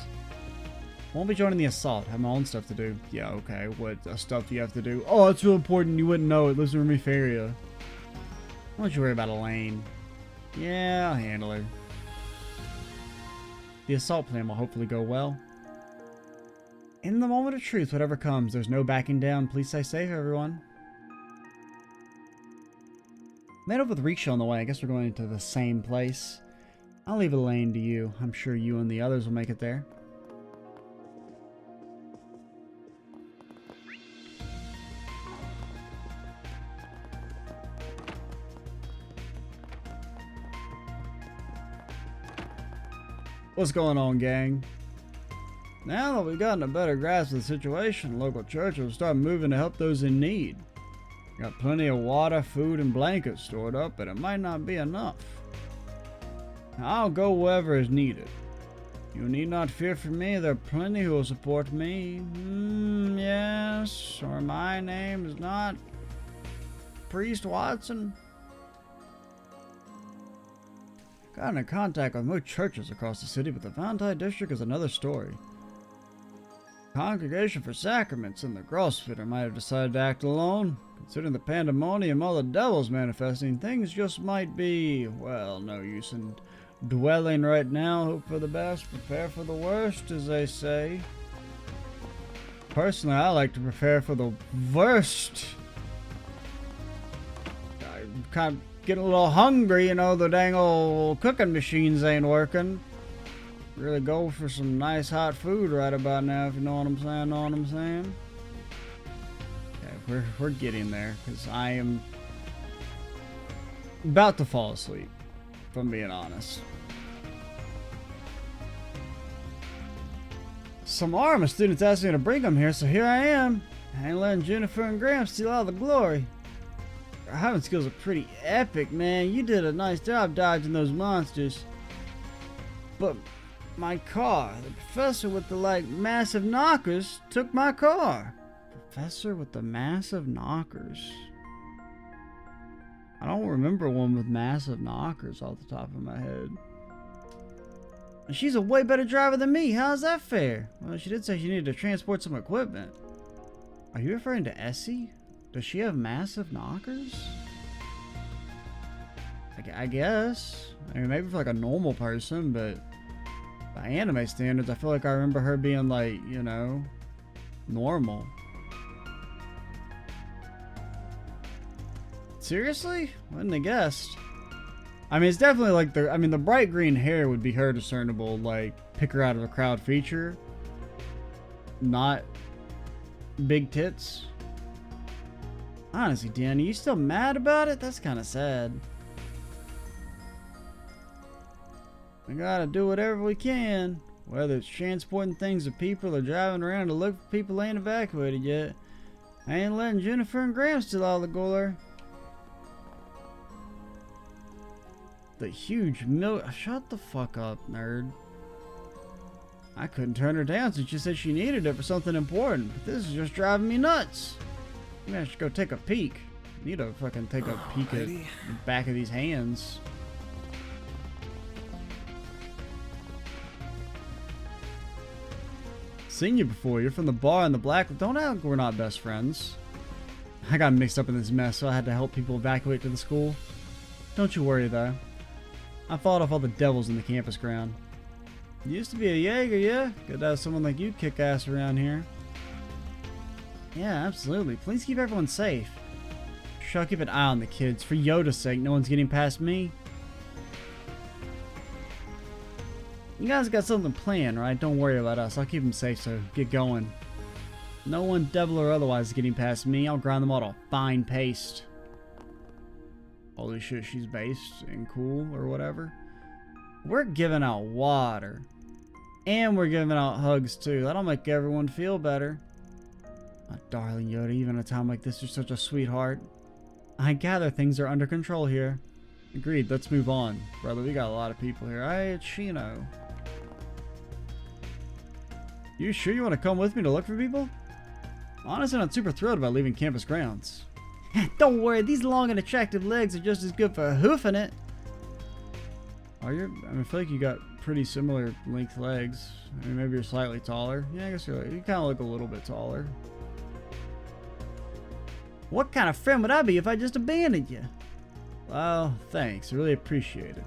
Won't be joining the assault. Have my own stuff to do. Yeah, okay. What stuff do you have to do? Oh, it's real important. You wouldn't know. It lives in Remifaria. Why don't you worry about Elaine? Yeah, I'll handle her. The assault plan will hopefully go well. In the moment of truth, whatever comes, there's no backing down. Please stay safe, everyone. Made up with Riksha on the way. I guess we're going to the same place. I'll leave a lane to you. I'm sure you and the others will make it there. What's going on, gang? Now that we've gotten a better grasp of the situation, local churches will start moving to help those in need. Got plenty of water, food, and blankets stored up, but it might not be enough. I'll go wherever is needed. You need not fear for me, there are plenty who will support me. Yes, or my name is not Priest Watson. Got in contact with most churches across the city, but the Valentine district is another story. Congregation for Sacraments and the Grossfitter might have decided to act alone. Considering the pandemonium, all the devils manifesting, things just might be, well, no use in dwelling right now. Hope for the best, prepare for the worst, as they say. Personally, I like to prepare for the worst. I'm kind of getting a little hungry, you know, the dang old cooking machines ain't working. Really go for some nice hot food right about now, if you know what I'm saying, Okay, we're getting there, because I am about to fall asleep, if I'm being honest. Some Arma students asked me to bring them here, so here I am. I ain't letting Jennifer and Graham steal all the glory. Our hiding skills are pretty epic, man. You did a nice job dodging those monsters. But my car, the professor with the, like, massive knockers took my car. Professor with the massive knockers. I don't remember one with massive knockers off the top of my head. And she's a way better driver than me. How's that fair? Well, she did say she needed to transport some equipment. Are you referring to Essie? Does she have massive knockers? I guess. I mean, maybe for like a normal person, but by anime standards, I feel like I remember her being like, you know, normal. Seriously? Wouldn't have guessed. I mean, it's definitely like the bright green hair would be her discernible, like, pick her out of a crowd feature. Not big tits. Honestly, Danny, you still mad about it? That's kind of sad. We gotta do whatever we can, whether it's transporting things to people or driving around to look for people ain't evacuated yet. I ain't letting Jennifer and Graham steal all the glory. The huge milk. Shut the fuck up, nerd. I couldn't turn her down since she said she needed it for something important, but this is just driving me nuts. Maybe I should go take a peek. Need to fucking take a peek at the back of these hands. Seen you before. You're from the bar in the black. Don't act like we're not best friends. I got mixed up in this mess, so I had to help people evacuate to the school. Don't you worry, though. I fought off all the devils in the campus ground. You used to be a Jaeger, yeah? Good to have someone like you kick ass around here. Yeah, absolutely. Please keep everyone safe. Sure, I'll keep an eye on the kids. For Yoda's sake, no one's getting past me. You guys got something planned, right? Don't worry about us. I'll keep them safe, so get going. No one, devil or otherwise, is getting past me. I'll grind them all to fine paste. Holy shit, she's based and cool or whatever. We're giving out water. And we're giving out hugs, too. That'll make everyone feel better. My darling Yoda, even at a time like this, you're such a sweetheart. I gather things are under control here. Agreed, let's move on. Brother, we got a lot of people here. It's Shino. You sure you want to come with me to look for people? Honestly, I'm not super thrilled about leaving campus grounds. Don't worry, these long and attractive legs are just as good for hoofing it. Are you? I mean, I feel like you got pretty similar length legs. I mean, maybe you're slightly taller. Yeah, I guess you kind of look a little bit taller. What kind of friend would I be if I just abandoned you? Well, thanks. I really appreciate it.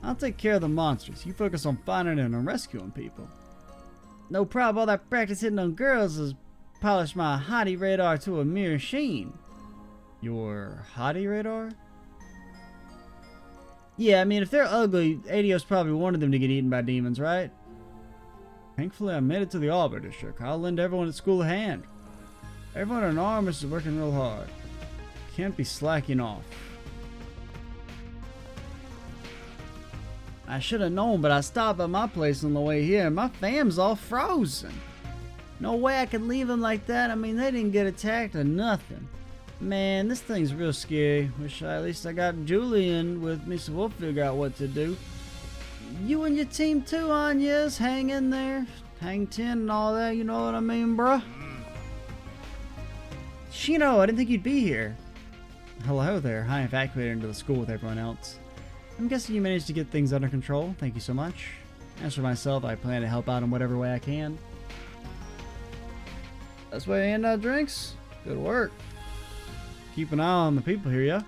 I'll take care of the monsters. You focus on finding and rescuing people. No problem, all that practice hitting on girls has polished my hottie radar to a mere sheen. Your hottie radar? Yeah, I mean, if they're ugly, Adios probably wanted them to get eaten by demons, right? Thankfully, I made it to the Arbor District. I'll lend everyone at school a hand. Everyone in Armus is working real hard. Can't be slacking off. I should have known, but I stopped at my place on the way here, and my fam's all frozen. No way I could leave them like that. I mean, they didn't get attacked or nothing. Man, this thing's real scary. Wish at least I got Julian with me so we'll figure out what to do. You and your team too, Anya's. Hang in there. Hang 10 and all that, you know what I mean, bruh? Shino, I didn't think you'd be here. Hello there. I evacuated into the school with everyone else. I'm guessing you managed to get things under control. Thank you so much. As for myself, I plan to help out in whatever way I can. That's why you hand out drinks? Good work. Keep an eye on the people here, yeah?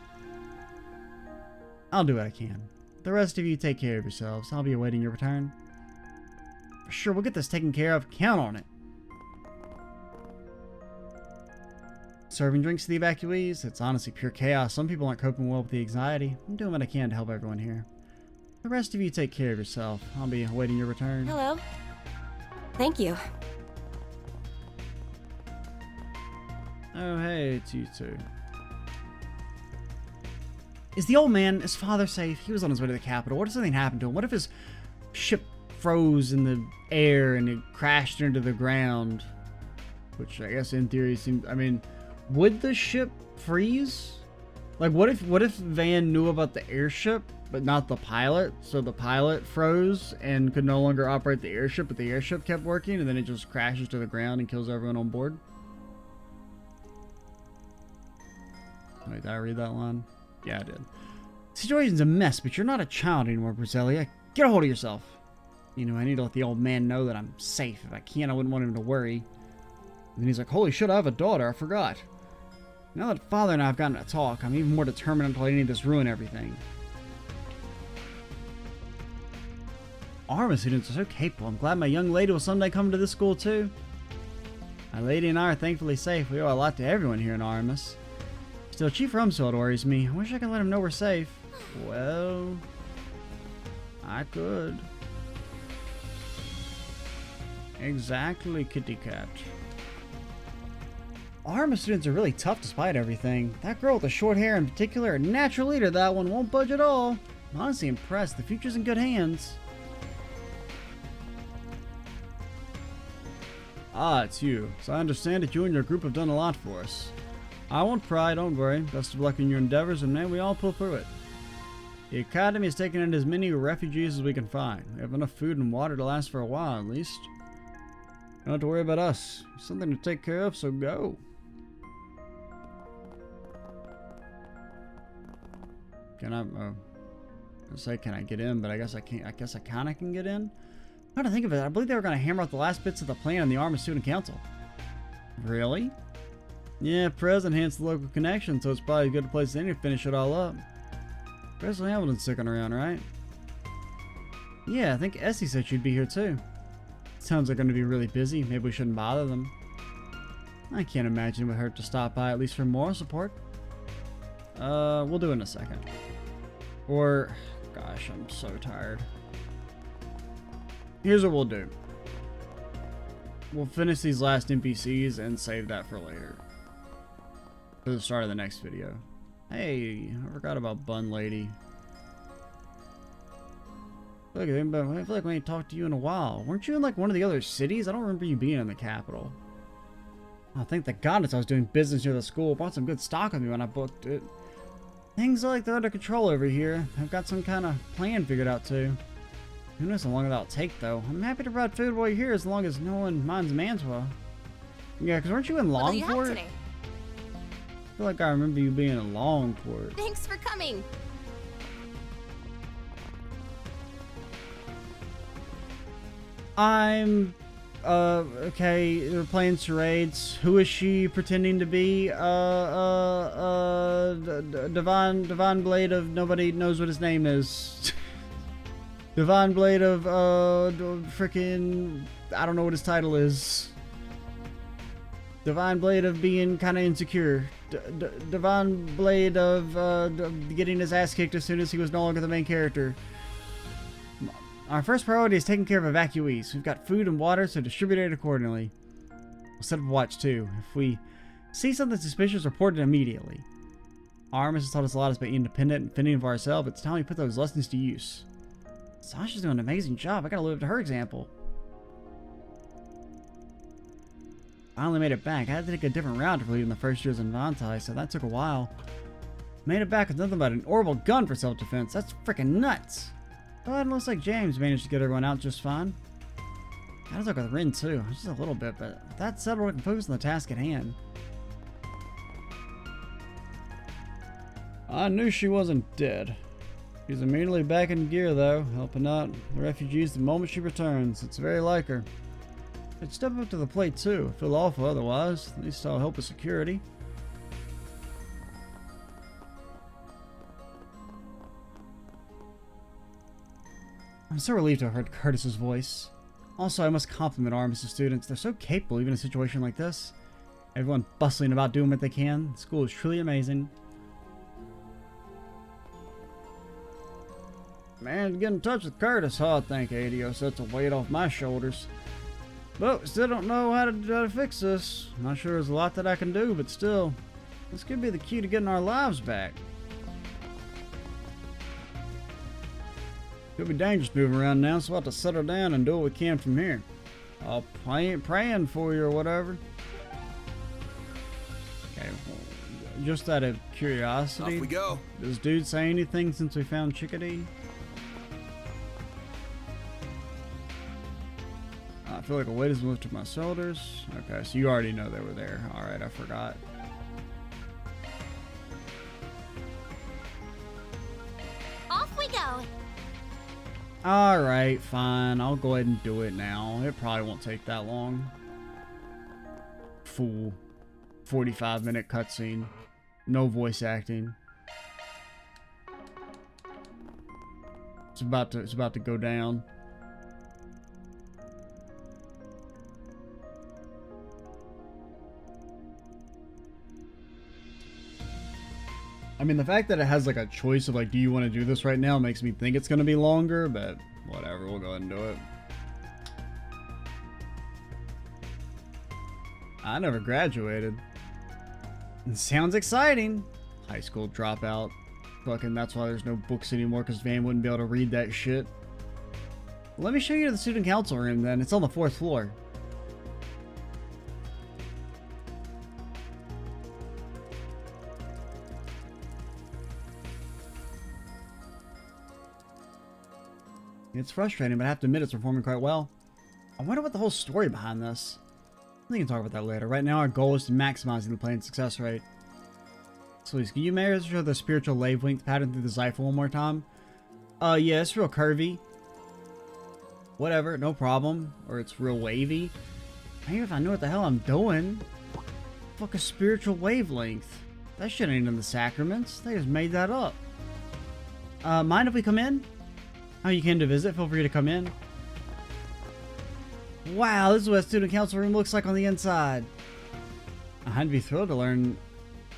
I'll do what I can. The rest of you take care of yourselves. I'll be awaiting your return. For sure, we'll get this taken care of. Count on it. Serving drinks to the evacuees? It's honestly pure chaos. Some people aren't coping well with the anxiety. I'm doing what I can to help everyone here. The rest of you take care of yourself. I'll be awaiting your return. Hello. Thank you. Oh, hey, it's you two. Is the old man, his father, safe? He was on his way to the capital. What if something happened to him? What if his ship froze in the air and it crashed into the ground? Which I guess in theory seems... I mean, would the ship freeze? Like, what if Van knew about the airship, but not the pilot? So the pilot froze and could no longer operate the airship, but the airship kept working, and then it just crashes to the ground and kills everyone on board? Wait, did I read that line? Yeah, I did. Situation's a mess, but you're not a child anymore, Briselia. Get a hold of yourself. You know, I need to let the old man know that I'm safe. If I can, I wouldn't want him to worry. And then he's like, holy shit, I have a daughter. I forgot. Now that Father and I have gotten to talk, I'm even more determined not to let any of this ruin everything. Arma students are so capable. I'm glad my young lady will someday come to this school, too. My lady and I are thankfully safe. We owe a lot to everyone here in Armas. Still, Chief Rumsfeld worries me. I wish I could let him know we're safe. Well, I could. Exactly, kitty cat. Arma students are really tough despite everything. That girl with the short hair in particular, a natural leader, that one won't budge at all. I'm honestly impressed. The future's in good hands. Ah, it's you. So I understand that you and your group have done a lot for us. I won't pry, don't worry. Best of luck in your endeavors, and may we all pull through it. The Academy has taken in as many refugees as we can find. We have enough food and water to last for a while, at least. You don't have to worry about us. Something to take care of, so go. Can I, can I get in? But I guess I can't. I guess I kind of can get in. Now to think of it, I believe they were going to hammer out the last bits of the plan in the Arma Student Council. Really? Yeah, Prez enhanced the local connection, so it's probably a good place to finish it all up. Presley Hamilton's sticking around, right? Yeah, I think Essie said she'd be here too. Sounds like they're going to be really busy. Maybe we shouldn't bother them. I can't imagine it would hurt to stop by, at least for moral support. We'll do it in a second. Or, gosh, I'm so tired. Here's what we'll do. We'll finish these last NPCs and save that for later. For the start of the next video. Hey, I forgot about Bun Lady. Look, I feel like we ain't talked to you in a while. Weren't you in like one of the other cities? I don't remember you being in the capital. Oh, thank the goddess I was doing business near the school. Bought some good stock with me when I booked it. Things are like they're under control over here. I've got some kind of plan figured out too. Who knows how long that'll take though. I'm happy to provide food while you're here as long as no one minds Mantua. Yeah, because weren't you in What do you have Longport? today? I feel like I remember you being in Longport. Thanks for coming. I'm okay, we're playing charades. Who is she pretending to be? Divine Blade of nobody knows what his name is. Divine Blade of, freaking, I don't know what his title is. Divine Blade of being kind of insecure. Divine Blade of getting his ass kicked as soon as he was no longer the main character. Our first priority is taking care of evacuees. We've got food and water, so distribute it accordingly. We'll set up a watch too. If we see something suspicious, report it immediately. Armis has taught us a lot about being independent and fending for ourselves. It's time we put those lessons to use. Sasha's doing an amazing job. I gotta live up to her example. I only made it back. I had to take a different route to leave in the first years in Vantai, so that took a while. Made it back with nothing but an orbital gun for self-defense. That's freaking nuts. But it looks like James managed to get everyone out just fine. Gotta talk with Rin too, just a little bit, but with that settled, we can focus on the task at hand. I knew she wasn't dead. She's immediately back in gear though, helping out the refugees the moment she returns. It's very like her. I'd step up to the plate too. I feel awful otherwise. At least I'll help with security. I'm so relieved to have heard Curtis's voice. Also, I must compliment Armis' students. They're so capable even in a situation like this. Everyone bustling about doing what they can. The school is truly amazing. Man, to get in touch with Curtis, I think ADO sets a weight off my shoulders. But still don't know how to fix this. Not sure there's a lot that I can do, but still, this could be the key to getting our lives back. Could be dangerous moving around now, so we'll have to settle down and do what we can from here. I ain't praying for you or whatever. Okay, well, just out of curiosity, Off we go. Does dude say anything since we found Chickadee? I feel like a weight has moved to my shoulders. Okay, so you already know they were there. Alright, I forgot. Off we go. Alright, fine. I'll go ahead and do it now. It probably won't take that long. Full 45-minute cutscene. No voice acting. It's about to go down. I mean, the fact that it has like a choice of like, do you want to do this right now makes me think it's going to be longer, but whatever, we'll go ahead and do it. I never graduated. It sounds exciting. High school dropout. Fucking that's why there's no books anymore, because Van wouldn't be able to read that shit. Let me show you the student council room then. It's on the 4th floor. It's frustrating, but I have to admit it's performing quite well. I wonder what the whole story behind this. We can talk about that later. Right now, our goal is to maximizing the plan's success rate. So, please, can you measure the spiritual wavelength pattern through the Zypher one more time? Yeah, it's real curvy. Whatever, no problem. Or it's real wavy. Maybe if I know what the hell I'm doing. Fuck a spiritual wavelength. That shit ain't in the sacraments. They just made that up. Mind if we come in? Oh, you came to visit? Feel free to come in. Wow, this is what a student council room looks like on the inside. I'd be thrilled to learn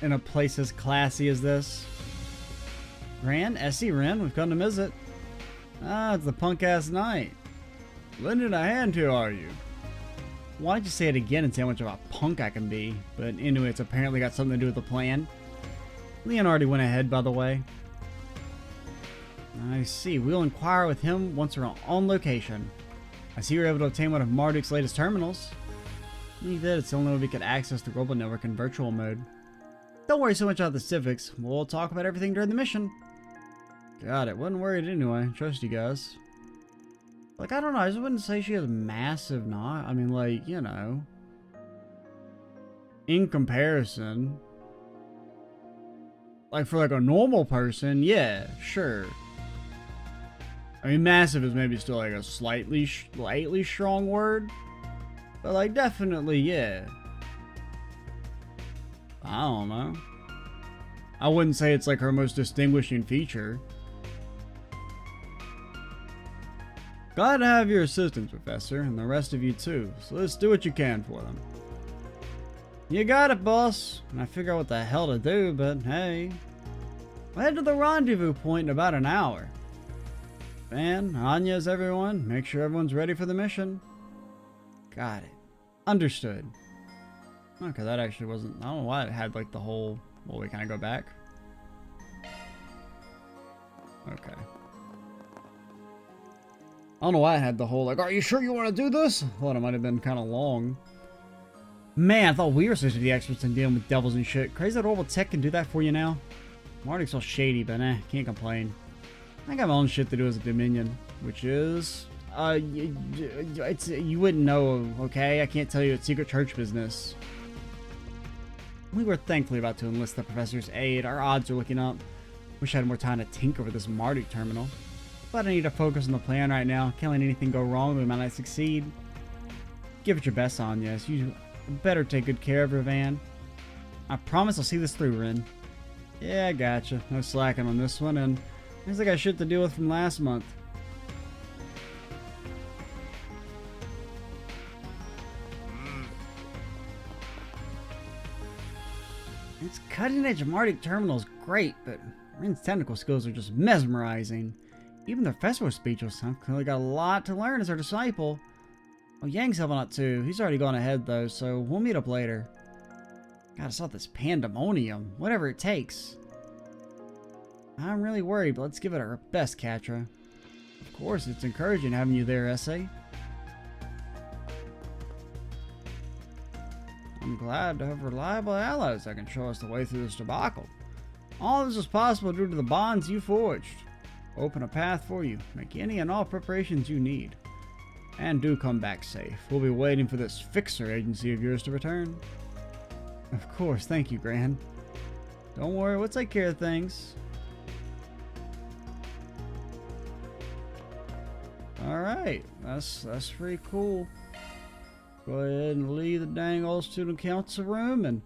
in a place as classy as this. Ran, Essie, Ren, we've come to visit. Ah, it's the punk-ass night. Lending a hand to, are you? Why don't you say it again and see how much of a punk I can be? But anyway, it's apparently got something to do with the plan. Leon already went ahead, by the way. I see. We'll inquire with him once we're on location. I see you're able to obtain one of Marduk's latest terminals. He did. It's the only way we could access the global network in virtual mode. Don't worry so much about the civics. We'll talk about everything during the mission. Got it. Wasn't worried anyway. Trust you guys. Like, I don't know. I just wouldn't say she has massive not. I mean, like, you know. In comparison. Like, for like a normal person, yeah, sure. I mean, massive is maybe still like a slightly strong word. But like, definitely, yeah. I don't know. I wouldn't say it's like her most distinguishing feature. Glad to have your assistance, Professor, and the rest of you too, so let's do what you can for them. You got it, boss. And I figure out what the hell to do, but hey. We'll head to the rendezvous point in about an hour. Van, Anya's everyone. Make sure everyone's ready for the mission. Got it. Understood. Okay, that actually wasn't... I don't know why it had like the whole... Well, we kind of go back. Okay. I don't know why I had the whole like, are you sure you want to do this? I thought it might have been kind of long. Man, I thought we were supposed to be experts in dealing with devils and shit. Crazy that horrible tech can do that for you now. Marty's all shady, but can't complain. I got my own shit to do as a Dominion, which is... you wouldn't know, okay? I can't tell you, it's secret church business. We were thankfully about to enlist the professor's aid. Our odds are looking up. Wish I had more time to tinker with this Marduk terminal. But I need to focus on the plan right now. Can't let anything go wrong, we might not succeed. Give it your best, Anya. You better take good care of her, Van. I promise I'll see this through, Rin. Yeah, I gotcha. No slacking on this one, and seems like I got shit to deal with from last month. Its cutting-edge Marduk terminal is great, but Rin's technical skills are just mesmerizing. Even the professor was speechless. I've clearly got a lot to learn as her disciple. Oh, Yang's helping out too. He's already gone ahead though, so we'll meet up later. Gotta solve this pandemonium. Whatever it takes. I'm really worried, but let's give it our best, Katra. Of course, it's encouraging having you there, Essay. I'm glad to have reliable allies that can show us the way through this debacle. All this is possible due to the bonds you forged. Open a path for you. Make any and all preparations you need. And do come back safe. We'll be waiting for this fixer agency of yours to return. Of course, thank you, Gran. Don't worry, we'll take care of things. Alright, that's pretty cool. Go ahead and leave the dang old student council room, and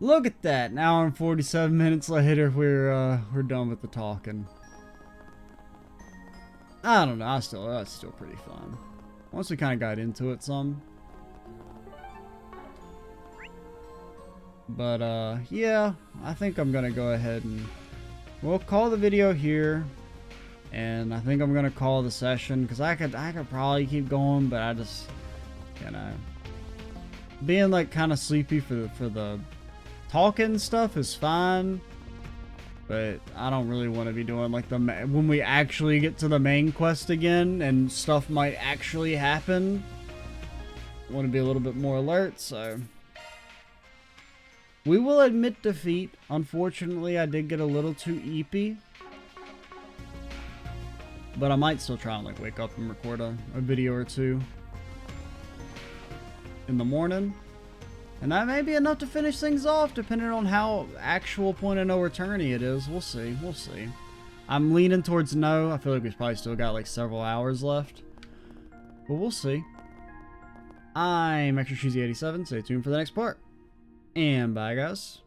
look at that! An hour and 47 minutes later, we're done with the talking. I don't know, that's still pretty fun. Once we kind of got into it some. But yeah, I think I'm gonna go ahead and we'll call the video here. And I think I'm gonna call the session because I could probably keep going, but I just, you know, being like kind of sleepy for the talking stuff is fine, but I don't really want to be doing like when we actually get to the main quest again and stuff might actually happen. I want to be a little bit more alert, so we will admit defeat. Unfortunately, I did get a little too eepy. But I might still try and like wake up and record a video or two in the morning. And that may be enough to finish things off depending on how actual point of no returny it is. We'll see. We'll see. I'm leaning towards no. I feel like we've probably still got like several hours left. But we'll see. I'm Extra Cheesy 87. Stay tuned for the next part. And bye guys.